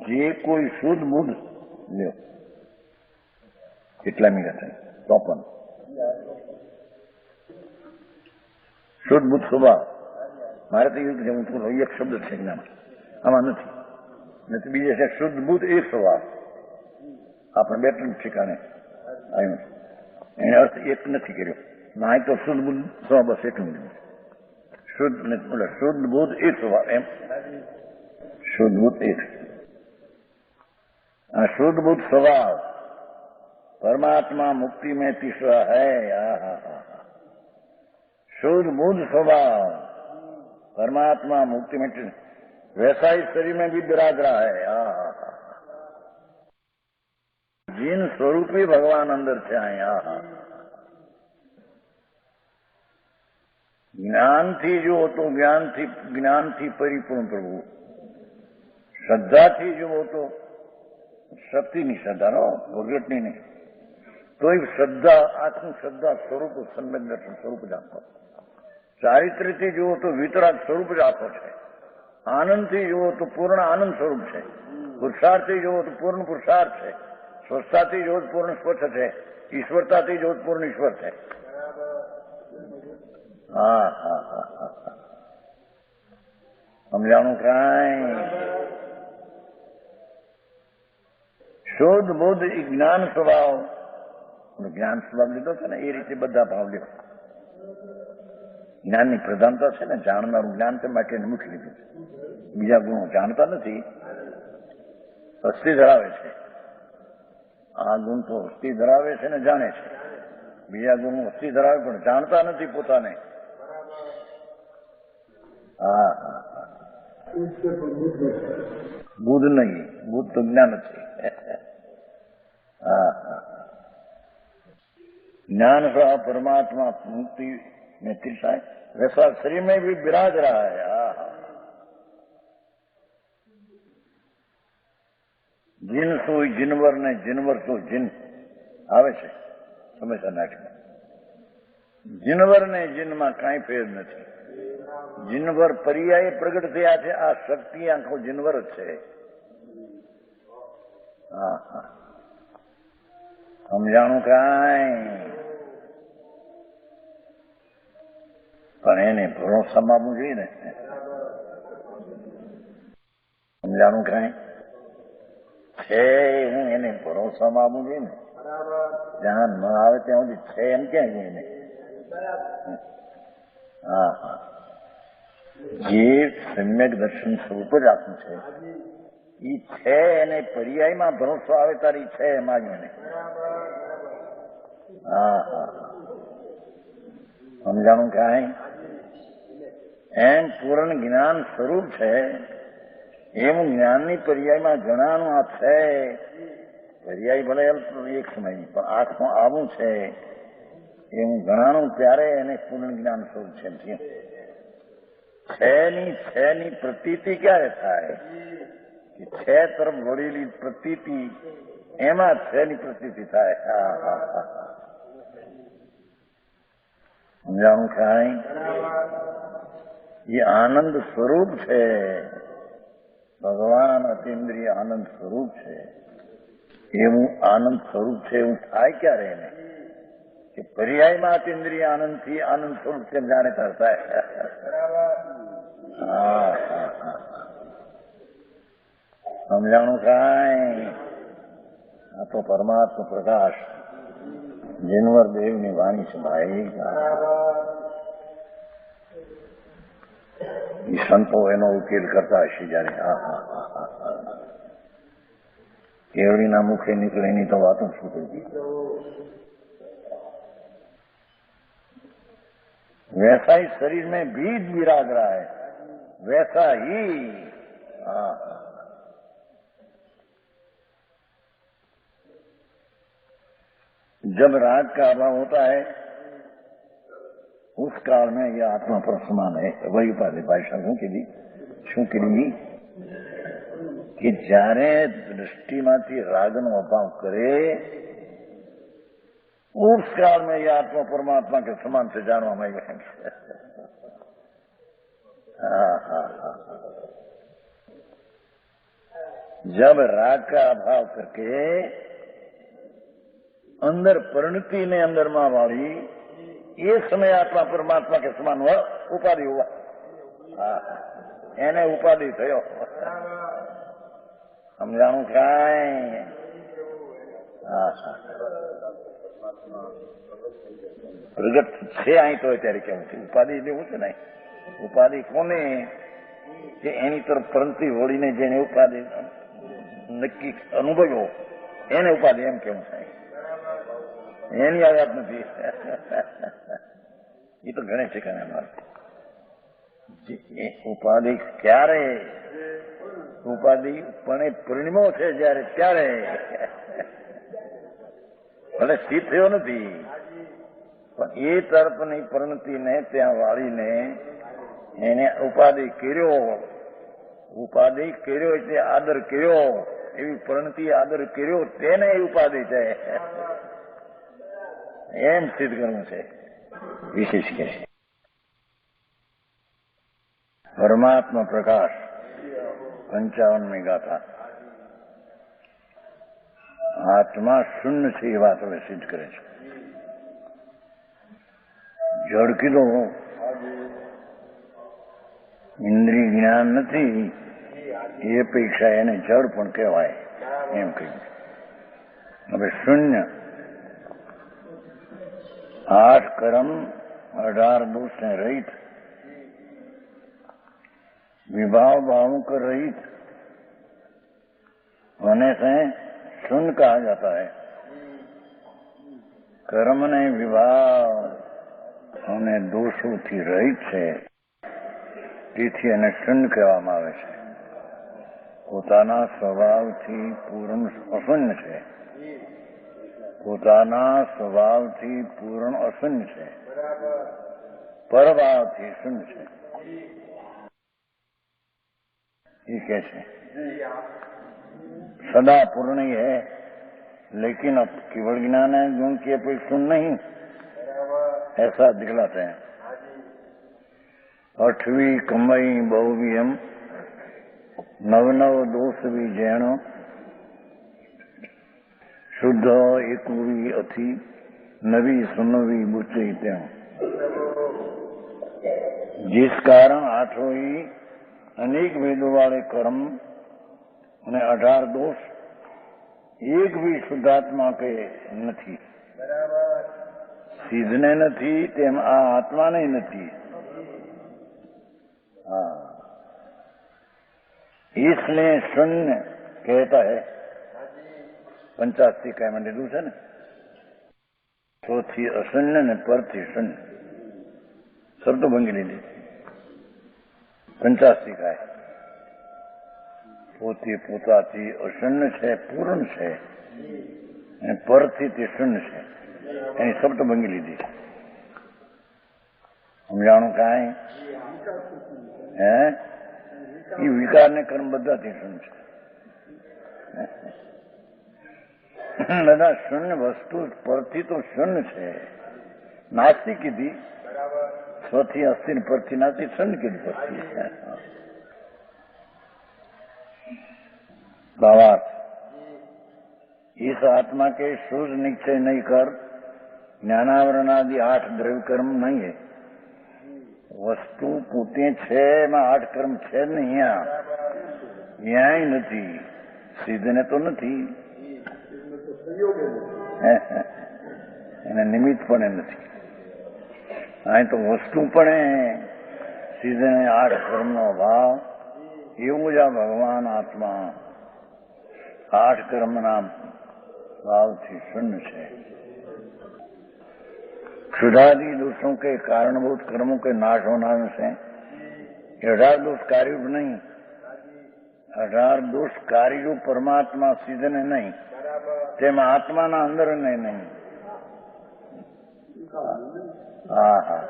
જે કોઈ શુદ્ધ બુદ્ધ લ્યો કેટલા મિનિટ થાય? 54। શુદ્ધ બુદ્ધ સ્વભાવ, મારે તો એવું હું થોડો એક શબ્દ છે જ્ઞાન, આમાં નથી બીજે છે શુદ્ધ બુદ્ધ એક સ્વભાવ, આપણે બે ત્રણ ઠેકાણે આવ્યું, એને અર્થ એક નથી કર્યો, ના તો શુદ્ધ બુદ્ધ સ્વભાવ બસ એટલું શુદ્ધ શુદ્ધ બુદ્ધ એક સ્વભાવ, એમ શુદ્ધ બુદ્ધ એક। આ શુદ્ધ બુદ્ધ स्वभाव परमात्मा मुक्ति में तीसरा है। शुद्ध बुद्ध स्वभाव परमात्मा मुक्ति में वैसा ही शरीर में भी विराज रहा है। जिन स्वरूपी भगवान अंदर से आए। ज्ञान थी जो तो ज्ञान थी परिपूर्ण प्रभु, श्रद्धा थी जो तो शक्ति नहीं, श्रद्धा नो भगवत नहीं, तो श्रद्धा आत्म श्रद्धा स्वरूप सम्यक दर्शन स्वरूप जातो, चारित्र थी जो तो वितराग स्वरूप जातो है, आनंद थी जो तो पूर्ण आनंद स्वरूप है, पुरुषार्थ थी जो तो पूर्ण पुरुषार्थ है, स्वस्थता थी जो पूर्ण स्वच्छ है, ईश्वरता थी जो पूर्ण ईश्वर है। हाँ हाँ हाँ हाँ, समझाणु काई? શુદ્ધ બુદ્ધ જ્ઞાન સ્વભાવ, જ્ઞાન સ્વભાવ લીધો છે ને એ રીતે બધા ભાવ લેવા, જ્ઞાનની પ્રધાનતા છે ને, જાણનારું જ્ઞાન તે માટે મૂકી લીધું છે, બીજા ગુણો જાણતા નથી, અસ્થિ ધરાવે છે, આ ગુણ તો અસ્થિ ધરાવે છે ને જાણે છે, બીજા ગુણ અસ્થિ ધરાવે પણ જાણતા નથી પોતાને। હા હા હા, બુદ્ધ નહીં, બુદ્ધ તો જ્ઞાન છે। ज्ञान का परमात्मा मुक्ति में तीसरा वैसा शरीर में भी विराज रहा है। जिन सोई जिनवर ने जिनवर तो जिन आवे છે સમસ્યા નાટક, जिनवर ने जिन में कई फेर नहीं, जिनवर पर्याय प्रगट થયા છે, આ શક્તિ આખો जिनवर જ છે। હા હા, સમજાણું કાંઈ? પણ એને ભરોસામાં આપવું જોઈએ ને, સમજાણું કાંઈ? છે હું એને ભરોસામાં આપું છું ને, જ્યાં ન આવે ત્યાં સુધી છે એમ ક્યાં કહ્યું એને? હા હા, જે સમ્યક દર્શન સ્વરૂપ જ આપ્યું છે એ છે એને પર્યાયમાં ભરોસો આવે તારી છે એમાં જ મને. હા હા, સમજાણું કાંઈ? એમ પૂર્ણ જ્ઞાન સ્વરૂપ છે એવું જ્ઞાનની પર્યાયમાં જણાનું આ છે. પર્યાય ભલે એક સમય પણ આંખમાં આવું છે એવું જણાનું ત્યારે એને પૂર્ણ જ્ઞાન સ્વરૂપ છે. છે ની પ્રતીતિ ક્યારે થાય? છે તરફ વળેલી પ્રતીતિ, એમાં છે ની પ્રતીતિ થાય. હા હા હા, સમજાણું કાંઈ? એ આનંદ સ્વરૂપ છે. ભગવાન અતિન્દ્રિય આનંદ સ્વરૂપ છે. એવું આનંદ સ્વરૂપ છે એવું થાય ક્યારે એને? કે પર્યાયમાં અતિન્દ્રિય આનંદ થી આનંદ સ્વરૂપ છે જાણે થાય. હા હા હા, સમજાણું કાંઈ? આ તો પરમાત્મા પ્રકાશ જીનવર દેવની વાણી છે ભાઈ. એ સંતો એનો ઉકેલ કરતા હશે જયારે. હા હા હા હા, કેવડીના મુખે નીકળે એની તો વાતો શું કરી? वैसा ही शरीर में बीज विराज रहा है, वैसा ही। हाँ, जब राग का अभाव होता है उस काल में यह आत्मा पर समान है. वही उपाधि भाषा શું કીધી કે જ્યારે દૃષ્ટિમાંથી રાગનો અભાવ કરે उस काल में यह आत्मा परमात्मा के समान से जानवा में हाँ हाँ हाँ, जब राग का अभाव करके अंदर परिणति ने अंदर मां वाली ये समय आत्मा परमात्मा के समान हुआ, उपाधि हुआ. हाँ, એને ઉપાધિ થયો. સમજાણું કાંઈ? હા હા, પ્રગટ છે અહીં તો અત્યારે કેવું છે? ઉપાધિ જેવું છે ને. ઉપાધિ કોને? કે એની તરફ પરંતી વળીને જેને ઉપાધિ નક્કી અનુભવ્યો એને ઉપાધિ એમ કેવું થાય. એની આ વાત નથી. એ તો ગણેશ ઠેકાણે મારે ઉપાધિ ક્યારે? ઉપાધિ પણ પૂર્ણિમો છે જયારે ત્યારે. ભલે સ્થિત થયો નથી પણ એ તરફની પરિણતિને ત્યાં વાળીને એને ઉપાધિ કર્યો. ઉપાધિ કર્યો એટલે આદર કર્યો, એવી પરિણતિ આદર કર્યો તેને ઉપાધિ છે એમ સિદ્ધ કરવું છે. વિશેષ કે પરમાત્મા પ્રકાશ 55મી ગાથા. આત્મા શૂન્ય છે એ વાત હવે સિદ્ધ કરે છે. જળ કીધું ઇન્દ્રિય જ્ઞાન નથી એ અપેક્ષા એને જળ પણ કહેવાય એમ કહ્યું. હવે શૂન્ય 8 કર્મ 18 दोष से रहित, विभाव भावों का रहित होने से शून्य कहा जाता है. कर्म ने विभाव અને દોષોથી રહિત છે તેથી એને શૂન્ય કહેવામાં આવે છે. પોતાના સ્વભાવથી પૂર્ણ અશૂન્ય છે. પોતાના સ્વભાવથી પૂર્ણ અશૂન્ય છે, પરભાવથી શૂન્ય છે ये कैसे? सदा पूर्ण ही है लेकिन अब केवल ज्ञान है गुण की अपेक्षा नहीं, ऐसा दिखलाते हैं. 8वीं कमई बहुवियम 9 दोष भी जैनो शुद्ध एकवी अथी नवी सुनवी बुच्ची त्यों. जिस कारण 8वीं अनेक भेदों वाले कर्म અને 18 दोष એક બી શુદ્ધાત્મા કે નથી. સિદ્ધને નથી તેમ આ આત્માને નથી. हाँ, इसलिए शून्य कहता है. 85 કાયમાં લીધું છે ને, સોથી અશૂન્ય ને પરથી શૂન્ય શબ્દ ભંગી લીધી. 85 કાય પોતે પોતાથી અશૂન્ય છે, પૂર્ણ છે, અને પરથી તે શૂન્ય છે, એની શબ્દ ભંગી લીધી. સમજાણું કાંઈ? હે, એ વિકાર ને કર્મ બધાથી શૂન્ય છે. બધા શૂન્ય વસ્તુ પરથી તો શૂન્ય છે. નાસ્તી કીધી, સ્વથી અસ્થિ પરથી નાસ્તી, શૂન્ય કીધી પરથી. भावार्थ, इस आत्मा के शुद्ध निश्चय नहीं कर ज्ञानावरण आदि 8 द्रव्य कर्म नहीं है. વસ્તુ પોતે છે એમાં 8 કર્મ છે જ નહીં. ન્યાય નથી, સિદ્ધને તો નથી, એને નિમિત્ત પણ નથી. અહીં તો વસ્તુ પણ સિદ્ધને 8 કર્મનો ભાવ. એવું જ આ ભગવાન આત્મા 8 કર્મના ભાવથી શૂન્ય છે. क्षुधादि दोषों के कारणभूत कर्मों के नाश होना से 18 दोष कार्य नहीं, 18 दोष कार्य परमात्मा सीधने नहीं, तेम आत्मा ना अंदर ने नहीं. हाँ हाँ,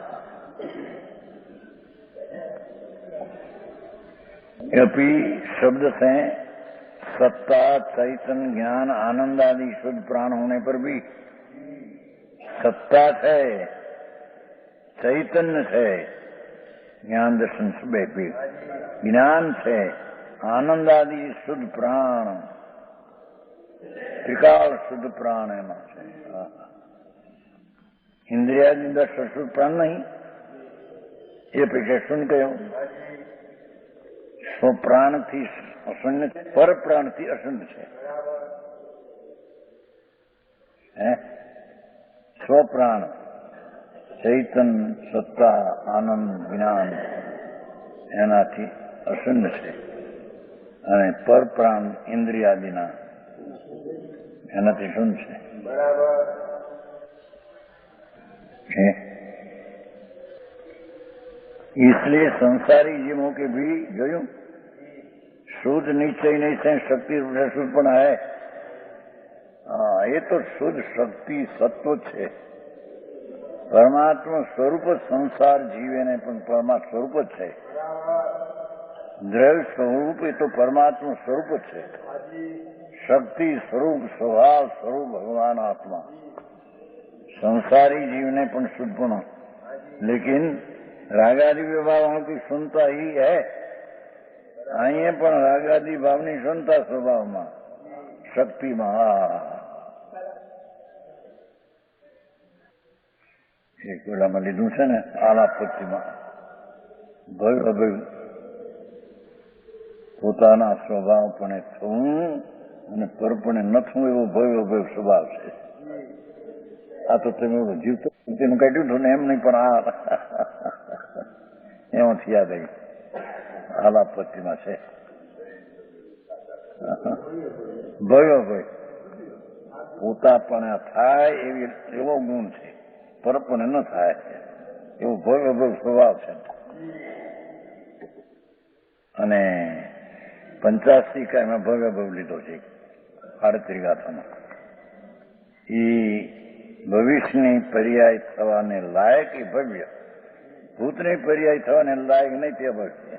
अभी शब्द से सत्ता, चैतन्य, ज्ञान, आनंद आदि शुद्ध प्राण होने पर भी सत्ता है, चैतन्य है, ज्ञान दर्शन सुबह भी ज्ञान है, आनंद आदि शुद्ध प्राण, त्रिकाल शुद्ध प्राण है. इंद्रियादि 10 शुद्ध प्राण नहीं, ये पीछे सुन कहो. स्व प्राण थी अशून्य, पर प्राण थी अशून्य है. સ્વપ્રાણ ચૈતન, સત્તા, આનંદ, જ્ઞાન એનાથી અશૂન્ય છે, અને પરપ્રાણ ઇન્દ્રિયાદિના એનાથી શૂન્ય છે. इसलिए संसारी जीवों के भी जो शुद्ध निश्चय नहीं से शक्ति शुद्ध पण है. हाँ, ये तो शुद्ध शक्ति सत्व છે. પરમાત્મા સ્વરૂપ સંસાર જીવે ને પણ પરમાત્મા સ્વરૂપ જ છે. દ્રવ્ય સ્વરૂપ એ તો પરમાત્મા સ્વરૂપ જ છે. શક્તિ સ્વરૂપ, સ્વભાવ સ્વરૂપ ભગવાન આત્મા. સંસારી जीवने પણ શુદ્ધપણું, लेकिन रागादि विभावों की सुनता ही है. અહીંયા પણ રાગાદि ભાવની સુનતા સ્વભાવમાં, શક્તિમાં. એક વેળામાં લીધું છે ને આલાપતિમાં, ભય અભય પોતાના સ્વભાવપણે થવું અને પરપણે ન થવું એવો ભય અભય સ્વભાવ છે. આ તો તમે જીવતો તેનું કાઢ્યું હતું ને એમ નહીં, પણ આ એમાંથી યાદ આવી. આલાપતિમાં છે ભય અભય પોતાપણે થાય એવો ગુણ છે, પરપણે ન થાય એવો ભય અભય સ્વભાવ છે. અને 85 કાયમાં ભવ્ય ભવ લીધો છે 38 ગાથામાં. એ ભવિષ્યની પર્યાય થવાને લાયક એ ભવ્ય, ભૂતની પર્યાય થવાને લાયક નહીં તે ભવ્ય.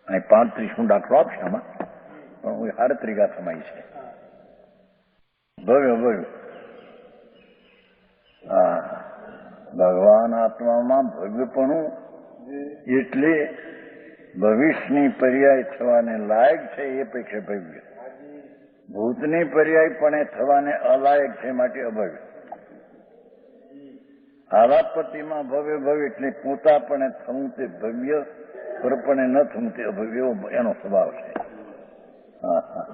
અહીં 35 દાખલો આપશે આમાં, પણ 38 ગાથામાં છે ભવ્ય ભવ્ય. હા, ભગવાન આત્મામાં ભવ્યપણું એટલે ભવિષ્યની પર્યાય થવાને લાયક છે એ પૈકી ભવ્ય, ભૂતની પર્યાય પણ થવાને અલાયક છે માટે અભવ્ય. આલાપતિમાં ભવ્ય ભવ્ય એટલે પોતાપણે થવું તે ભવ્ય, પરપણે ન થવું તે અભિવ્ય એવો એનો સ્વભાવ છે. હા હા,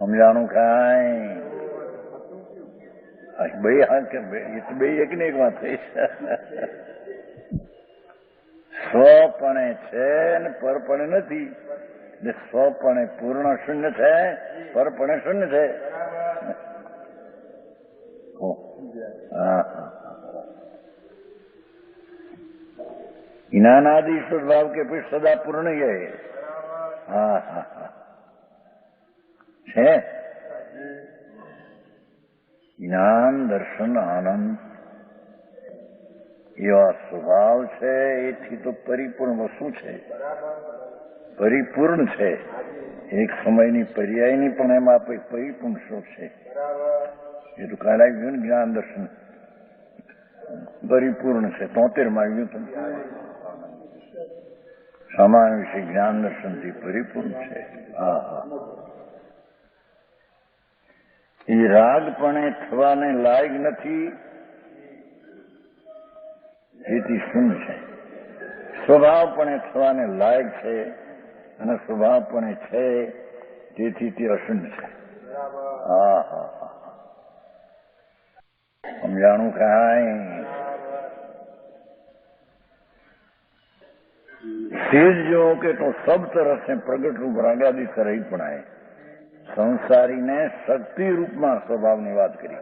સમજાણું કાંઈ? બે હા કે બે એક ને એક વાત થઈ. સ્વપણે છે ને પરપણે નથી. એટલે સ્વપણે પૂર્ણ શૂન્ય છે, પરપણે શૂન્ય છે. હા, જ્ઞાનાદિ સ્વભાવ કે પછી સદા પૂર્ણ છે. હા હા હા, છે. જ્ઞાન દર્શન આનંદ એવા સ્વભાવ છે. એથી તો પરિપૂર્ણ વસ્તુ છે, પરિપૂર્ણ છે. એક સમયની પર્યાયની પણ એમાં પરિપૂર્ણ શું છે એ તો કાઢાઈ ગયું ને. જ્ઞાન દર્શન પરિપૂર્ણ છે. 73 માં આવ્યું સમાન વિશે જ્ઞાન દર્શનથી પરિપૂર્ણ છે. હા હા, એ રાગપણે થવાને લાયક નથી, તેથી શૂન્ય છે. સ્વભાવપણે થવાને લાયક છે અને સ્વભાવપણે છે, તેથી તે અશૂન્ય છે. હા હા હા, સમજાણું કાંઈ? सेज जो के तो सब तरह से प्रगट रूप रागादि तरह पण है. संसारी ने शक्ति रूप में स्वभाव की बात करी.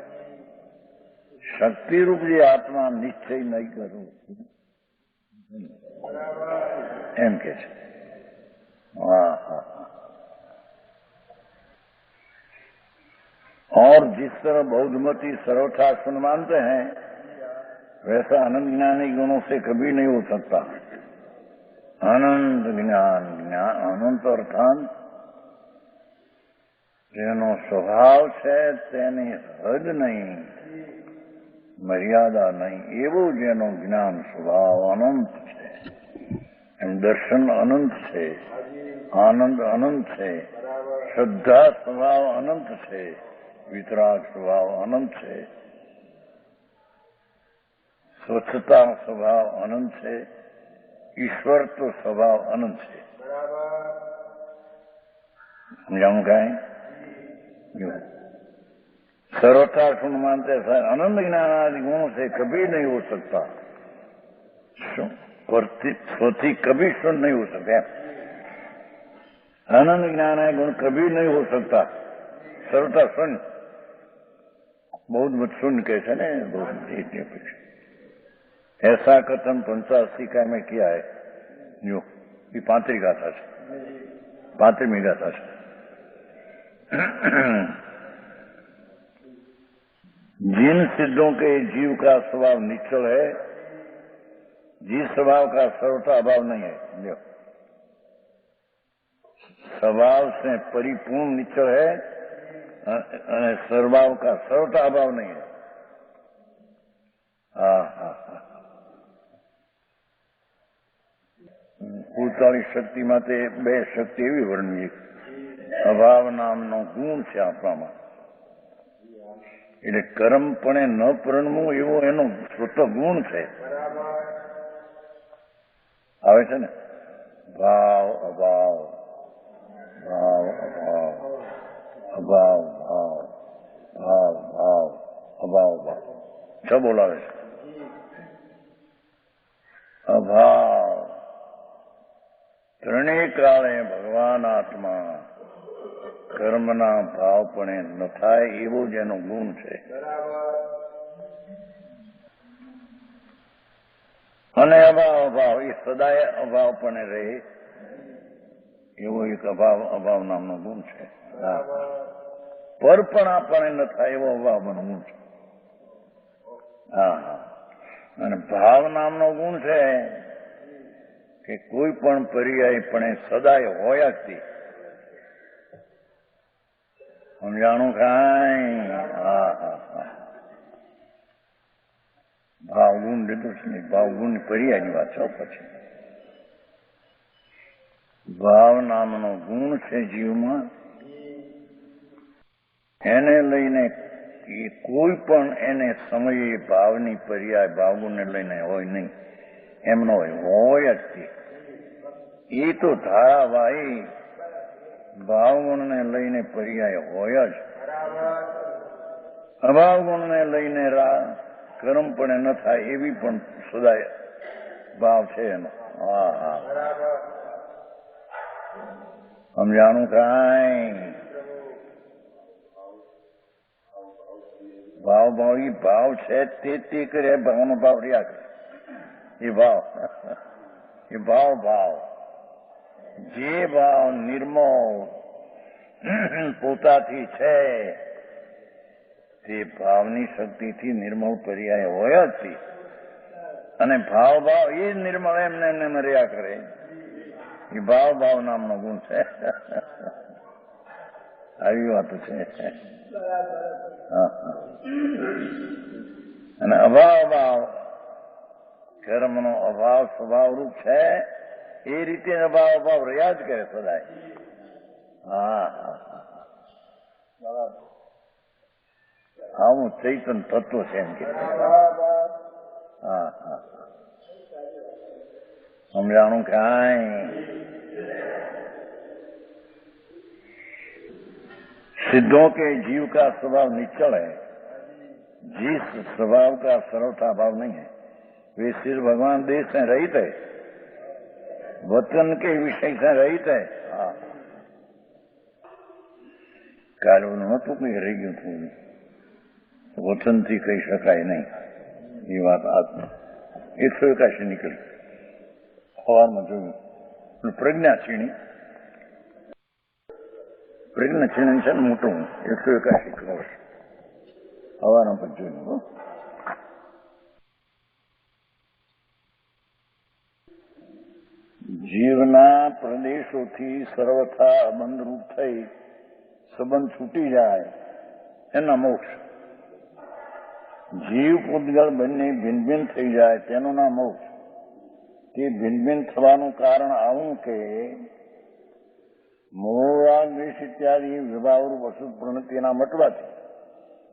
शक्ति रूप जे आत्मा निश्चय नहीं करू एम के छे. हाँ हाँ, और जिस तरह बौद्धमती सर्वथा सुन मानते हैं, वैसा अनंत ज्ञानी गुणों से कभी नहीं हो सकता. अनंत ज्ञान, ज्ञान अनंत अर्थात જેનો સ્વભાવ છે તેની હદ નહીં, મર્યાદા નહીં, એવું જેનો જ્ઞાન સ્વભાવ અનંત છે. એમ દર્શન અનંત છે, આનંદ અનંત છે, શ્રદ્ધા સ્વભાવ અનંત છે, વિતરાગ સ્વભાવ અનંત છે, સ્વચ્છતા સ્વભાવ અનંત છે, ईश्वर तो स्वभाव अनंत है. समझाऊं कांई? सर्वथा सुन मानते हैं अनंत ज्ञान आदि गुणों से कभी नहीं हो सकता. स्वती कभी सुन नहीं हो सकता. अनंत ज्ञान है गुण कभी नहीं हो सकता. सर्वथा सुन बहुत मत सुन कैसे ने बहुत ऐसा कथन 85 का में किया है. जो ये 35 गाथा है, 35वीं गाथा है. जिन सिद्धों के जीव का स्वभाव निश्चल है, जिस स्वभाव का सर्वथा अभाव नहीं है, जो स्वभाव से परिपूर्ण निश्चल है, स्वभाव का सर्वथा अभाव नहीं है. हाँ हाँ हाँ, 45 શક્તિ માટે 2 શક્તિ એવી વર્ણવી. અભાવ નામનો ગુણ છે આપણામાં. એટલે કર્મપણે ન પરણવું એવો એનો સ્વતઃ ગુણ છે. આવે છે ને ભાવ અભાવ, ભાવ અભાવ, અભાવ ભાવ, ભાવ ભાવ, અભાવ ભાવ. છ બોલાવે છે. અભાવ ત્રણેય કાળે ભગવાન આત્મા કર્મના ભાવપણે ન થાય એવો જેનો ગુણ છે. અને અભાવ એ સદાય અભાવપણે રહે એવો એક અભાવ નામનો ગુણ છે. પરપણાપણે ન થાય એવો અભાવનો ગુણ છે. હા હા, અને ભાવ નામનો ગુણ છે કે કોઈ પણ પર્યાયપણે સદાય હોયાથી. સમજાણું કાંઈ? હા હા હા, ભાવ ગુણ લીધું છે ને, ભાવ ગુણ પર્યાયની વાત છે. પછી ભાવ નામનો ગુણ છે જીવમાં, એને લઈને કોઈ પણ એને સમયે ભાવની પર્યાય ભાવગુણને લઈને હોય નહીં. એમનો હોય જ તે. એ તો ધારાવાહી ભાવગુણને લઈને પર્યાય હોય જ. અભાવગુણને લઈને કર્મ પણ ન થાય એવી પણ સદાય ભાવ છે એનો. હા હા, સમજાણું કાંઈ? ભાવ એ ભાવ છે તે કરે, ભાવનો ભાવ રહ્યા કરે. એ ભાવ જે ભાવ નિર્મળ પોતાથી છે તે ભાવની શક્તિથી નિર્મળ પર્યાય હોય જ છે. અને ભાવ એ જ નિર્મળ એમને રહ્યા કરે. એ ભાવ નામનો ગુણ છે. આવી વાત છે. અને અભાવ કર્મનો અભાવ સ્વભાવરૂપ છે. એ રીતે અભાવ રહ્યા જ કરે સદાય. હા હું ચૈતન તત્વ છે એમ કે. હા, સમજાણું કાંઈ? सिद्धों के जीव का स्वभाव निश्चल है. जिस स्वभाव का सर्वथा भाव नहीं है वे सिर भगवान देश से रहित है, वचन के विषय से रहित है. हाँ, કારણ નહોતું કઈ રહી ગયું થોડું, વચનથી કહી શકાય નહીં એ વાત. આ 181 નીકળી. સવારમાં જોયું પ્રજ્ઞા છીણી છે ને મોટું 181 કરોડ હવાના પર જોયું. જીવના પ્રદેશોથી સર્વથા બંધરૂપ થઈ સંબંધ છૂટી જાય એના મોક્ષ. જીવ પૂતગળ બંને ભિન્ન ભિન્ન થઈ જાય તેનું નામ મોક્ષ. તે ભિન્ન ભિન્ન થવાનું કારણ આવું કે મોહ દ્વેષ ઇત્યાદિ વિભાવરૂપ અશુદ્ધ પ્રવૃત્તિના મટવાથી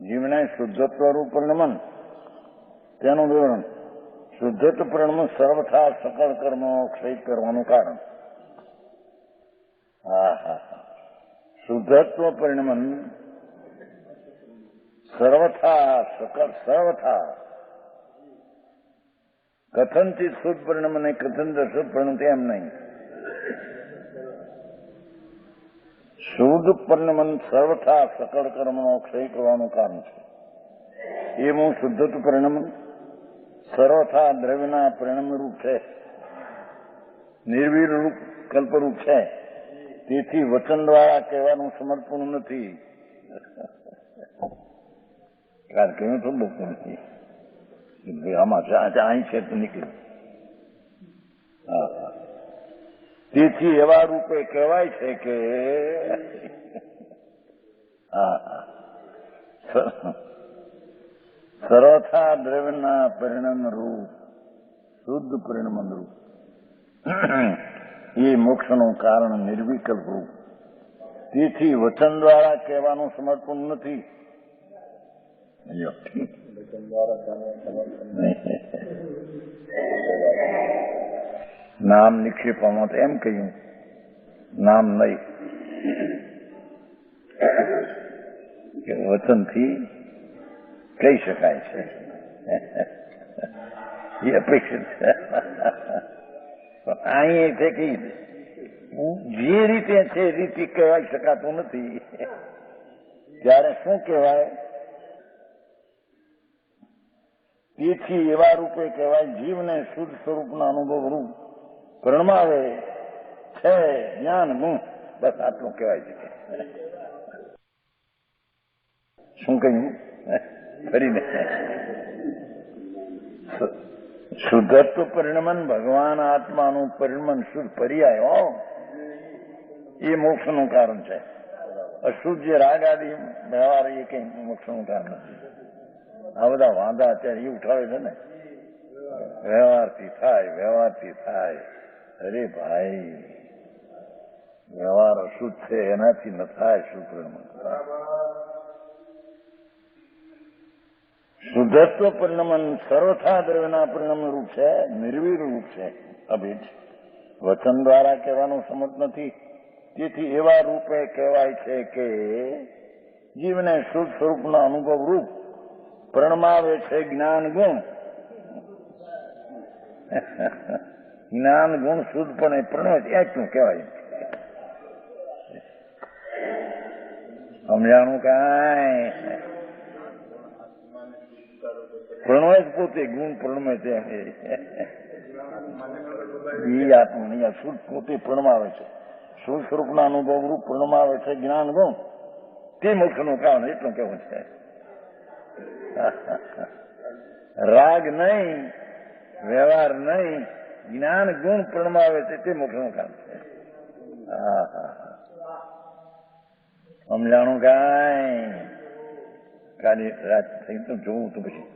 જીવને શુદ્ધત્વરૂપ પરિણમન. તેનું વિવરણ: શુદ્ધત્વ પરિણમન સર્વથા સકળ કર્મો ક્ષય કરવાનું કારણ. શુદ્ધત્વ પરિણમન સર્વથા કથનથી શુદ્ધ પરિણમ અને કથન અશુદ્ધ પરિણમ એમ નહીં. શુદ્ધ પરિણમન સર્વથા સકળ કર્મનો ક્ષય કરવાનું કારણ છે. એવું શુદ્ધત્વ પરિણમન સર્વથા દ્રવ્યના પરિણમ રૂપ છે, નિર્વીર રૂપ કલ્પરૂપ છે. તેથી વચન દ્વારા કહેવાનું સમર્પણ નથી. કારણ કે હું થોડું બહુ નથી આમાં અહીં છે તો નીકળ્યું. તેથી એવા રૂપે કહેવાય છે કે સર્વથા દ્રવ્યના પરિણામ રૂપ શુદ્ધ પરિણમન રૂપ એ મોક્ષનું કારણ નિર્વિકલ્પ રૂપ. તેથી વચન દ્વારા કહેવાનું સમર્પણ નથી. નામ નિક્ષેપમાં એમ કહ્યું, નામ નહીં કે વચનથી કહી શકાય છે એ અપેક્ષિત છે. અહીં છે કે જે રીતે છે એ રીતે કહેવાય શકાતું નથી. ત્યારે શું કહેવાય? તેથી એવા રૂપે કહેવાય જીવને શુદ્ધ સ્વરૂપના અનુભવ રૂપ પરમાવે છે જ્ઞાન ગુણ. બસ આટલું કહેવાય છે. શું કહ્યું ફરીને? શુદ્ધત્વ પરિણમન ભગવાન આત્માનું પરિણમન શુદ્ધ પર્યાય એ મોક્ષનું કારણ છે. અશુદ્ધ જે રાગ આદિ વ્યવહાર એ કઈ મોક્ષનું કારણ નથી. આ બધા વાંધા અત્યારે એ ઉઠાવે છે ને, વ્યવહારથી થાય. અરે ભાઈ, વ્યવહાર અશુદ્ધ છે એનાથી ન થાય શુદ્ધ પરિણમન. શુદ્ધત્વ પરિણમન સર્વથા દ્રવ્યના પરિણામ રૂપ છે, નિર્વીર રૂપ છે, અભેદ. વચન દ્વારા કહેવાનો સમજ નથી. તેથી એવા રૂપે કહેવાય છે કે જીવને શુદ્ધ સ્વરૂપના અનુભવ રૂપ પ્રણમાવે છે જ્ઞાન ગુણ. જ્ઞાન ગુણ શુદ્ધપણે પ્રણવે એટલું કહેવાય. સમજાણું કાંઈ? પ્રણવે જ પોતે ગુણ પ્રણવે છે. એ આત્મા શુદ્ધ પોતે પ્રણમાવે છે. શુદ્ધ સ્વરૂપના અનુભવ રૂપ પ્રણમાવે છે જ્ઞાન ગુણ. તે મોક્ષનું કારણ એટલું કેવું છે. રાગ નહીં, વ્યવહાર નહીં, જ્ઞાન ગુણ પ્રણમાવે છે તે મોક્ષનું કારણ છે. સમજાણું કાંઈ? કાલે રાત થઈ તો જોવું તો પછી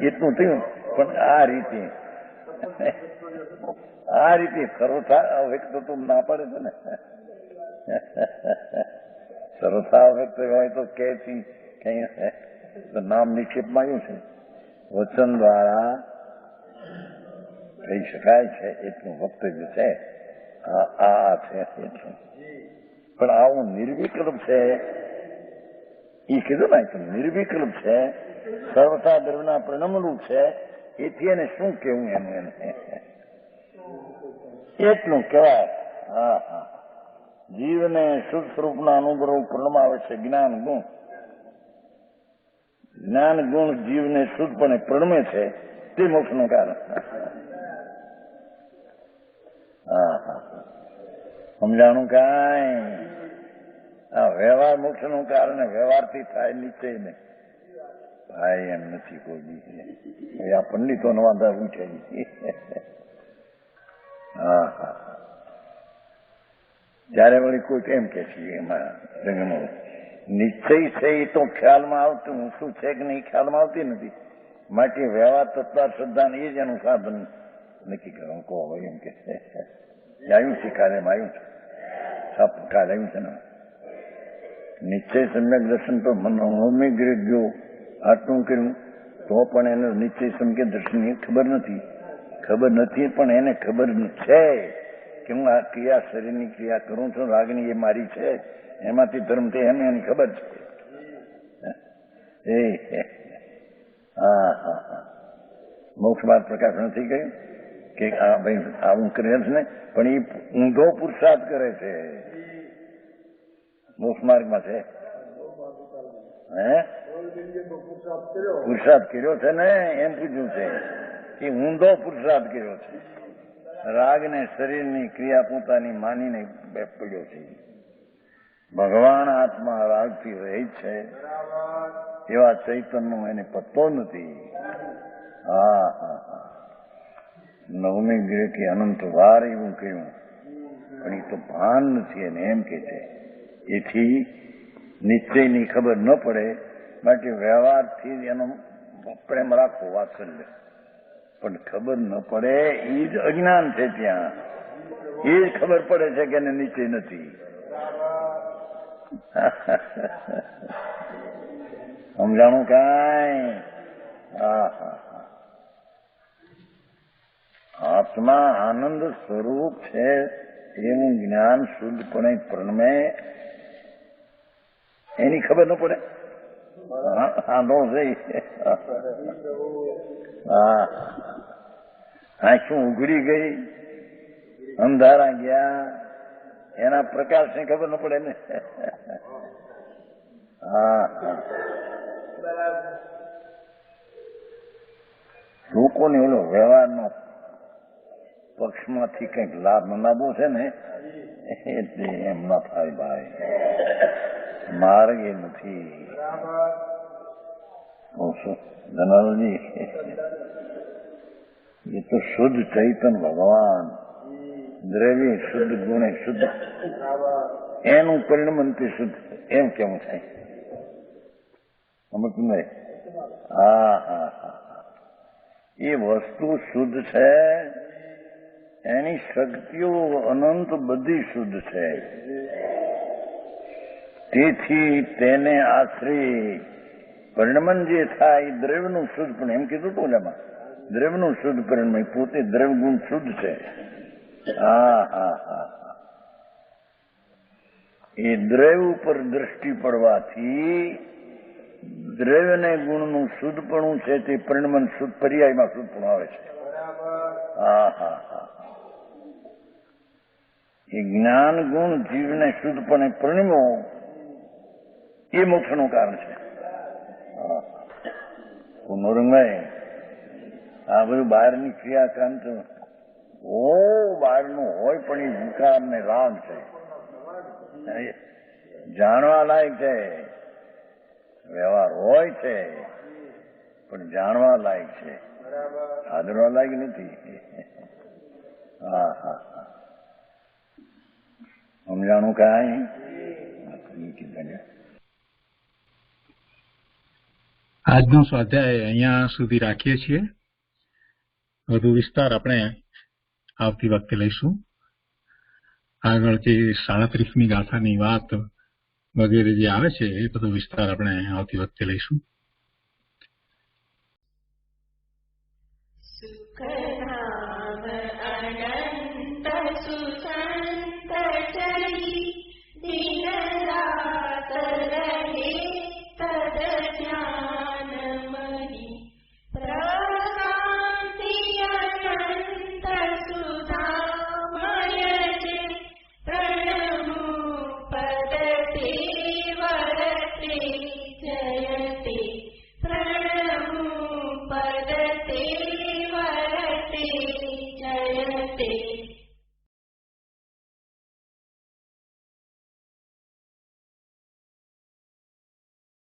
એટલું થયું. પણ આ રીતે સર્વથા વ્યક્ત તો ના પડે છે ને. સર્વથા વ્યક્ત હોય તો કે કઈ નામ નિક્ષેપમાં આવ્યું છે. વચન દ્વારા કહી શકાય છે એટલું વક્તવ્ય છે. આ છે એટલું. પણ આવું નિર્વિકલ્પ છે એ કીધું ને કે નિર્વિકલ્પ છે, સર્વથા દ્રવ્યના પરિણમરૂપ છે. એથી એને શું કેવું એનું એને એટલું કહેવાય. હા, જીવને શુદ્ધ સ્વરૂપના અનુભવ પ્રણમાવે છે જ્ઞાન ગુણ. જ્ઞાન ગુણ જીવને શુદ્ધપણે પ્રણમે છે તે મોક્ષનું કારણ. સમજાણું કાંઈ? આ વ્યવહાર મોક્ષનું કારણ વ્યવહારથી થાય નીચે ને થાય એમ નથી કોઈ બી. આ પંડિતો વાંધા પૂછે. ત્યારે વળી કોઈ કેમ કે છે એમાં નિશ્ચય છે એ તો ખ્યાલમાં આવતું શું છે કે નહીં ખ્યાલમાં આવતી નથી. માટે વ્યવહાર તત્વા શ્રદ્ધા એ જ એનું સાધન નક્કી કરવાનું કહો એમ કે છે. આવ્યું છે કાર્યમાં આવ્યું છે. સાપ કાલ આવ્યું છે ને નિશ્ચય સમ્યક દર્શન તો મનોમિક ગયો આટલું કર્યું તો પણ એને નિશ્ચય સમ્યક દર્શનની ખબર નથી. ખબર નથી પણ એને ખબર છે કે હું આ ક્રિયા શરીરની ક્રિયા કરું છું, રાગની એ મારી છે, એમાંથી ધર્મ છે એને એની ખબર છે. મોક્ષ બાદ પ્રકાશ નથી કહ્યું કે આ ભાઈ આવું કરે છે ને, પણ એ ઊંધો પુરુષાર્થ કરે છે. મોક્ષ માર્ગમાં છે પુરુષાર્થ કર્યો છે ને એમ પૂછ્યું છે કે ઊંધો પુરુષાર્થ કર્યો છે. રાગ ને શરીરની ક્રિયા પોતાની માનીને પડ્યો છે. ભગવાન આત્મા રાગથી રહી છે એવા ચૈતન્યનો એને પત્તો નથી. નવમી ગ્રહ કે અનંત વાર એવું કહ્યું પણ એ તો ભાન નથી એને એમ કે છે. એથી નિશ્ચયની ખબર ન પડે માટે વ્યવહારથી એનો પ્રેમ રાખવો વાત્સલ્ય, પણ ખબર ન પડે એ જ અજ્ઞાન છે. ત્યાં એ જ ખબર પડે છે કે એને નિશ્ચય નથી. સમજાણું કાંઈ? આત્મા આનંદ સ્વરૂપ છે એવું જ્ઞાન શુદ્ધપણે પ્રણમે એની ખબર ન પડે. આંખું ઉઘડી ગઈ, અંધારા ગયા, એના પ્રકાશની ખબર ન પડે ને. લોકોને ઓલો વ્યવહારનો પક્ષમાંથી કંઈક લાભ મનાવવો છે ને એટલે એમ ન થાય ભાઈ. માર્ગ એ નથી. ધનાલજી એ તો શુદ્ધ ચૈતન ભગવાન દ્રવ્ય શુદ્ધ ગુણે શુદ્ધ એનું પરિણામ તે શુદ્ધ એમ કેવું થાય? સમજતું નહીં? એ વસ્તુ શુદ્ધ છે, એની શક્તિઓ અનંત બધી શુદ્ધ છે. તેથી તેને આશ્રય પરિણમન જે થાય દ્રવ્યનું શુદ્ધ પણ એમ કીધું હતું એમાં દ્રવ્યનું શુદ્ધ પરિણમય, પોતે દ્રવ્ય ગુણ શુદ્ધ છે. હા હા હા હા. એ દ્રવ્ય ઉપર દ્રષ્ટિ પડવાથી દ્રવ્ય ને ગુણનું શુદ્ધપણું છે તે પરિણમન શુદ્ધ પર્યાયમાં શુદ્ધપણું આવે છે. હા હા હા. એ જ્ઞાન ગુણ જીવને શુદ્ધપણે પરિણમો એ મોક્ષનું કારણ છે. પુનોરંગભાઈ, આ બધું બહારની ક્રિયાકાંત બહારનું હોય પણ એ વિકાર ને રાગ છે, જાણવા લાયક છે. વ્યવહાર હોય છે પણ જાણવા લાયક છે, આદરવા લાયક નથી. હા હા હા. સમજાણું કાંઈ? આજનો સ્વાધ્યાય અહીંયા સુધી રાખીએ છીએ. વધુ વિસ્તાર આપણે આવતી વખતે લઈશું. આગળ જે 37મી ગાથાની વાત વગેરે જે આવે છે એ બધો વિસ્તાર આપણે આવતી વખતે લઈશું.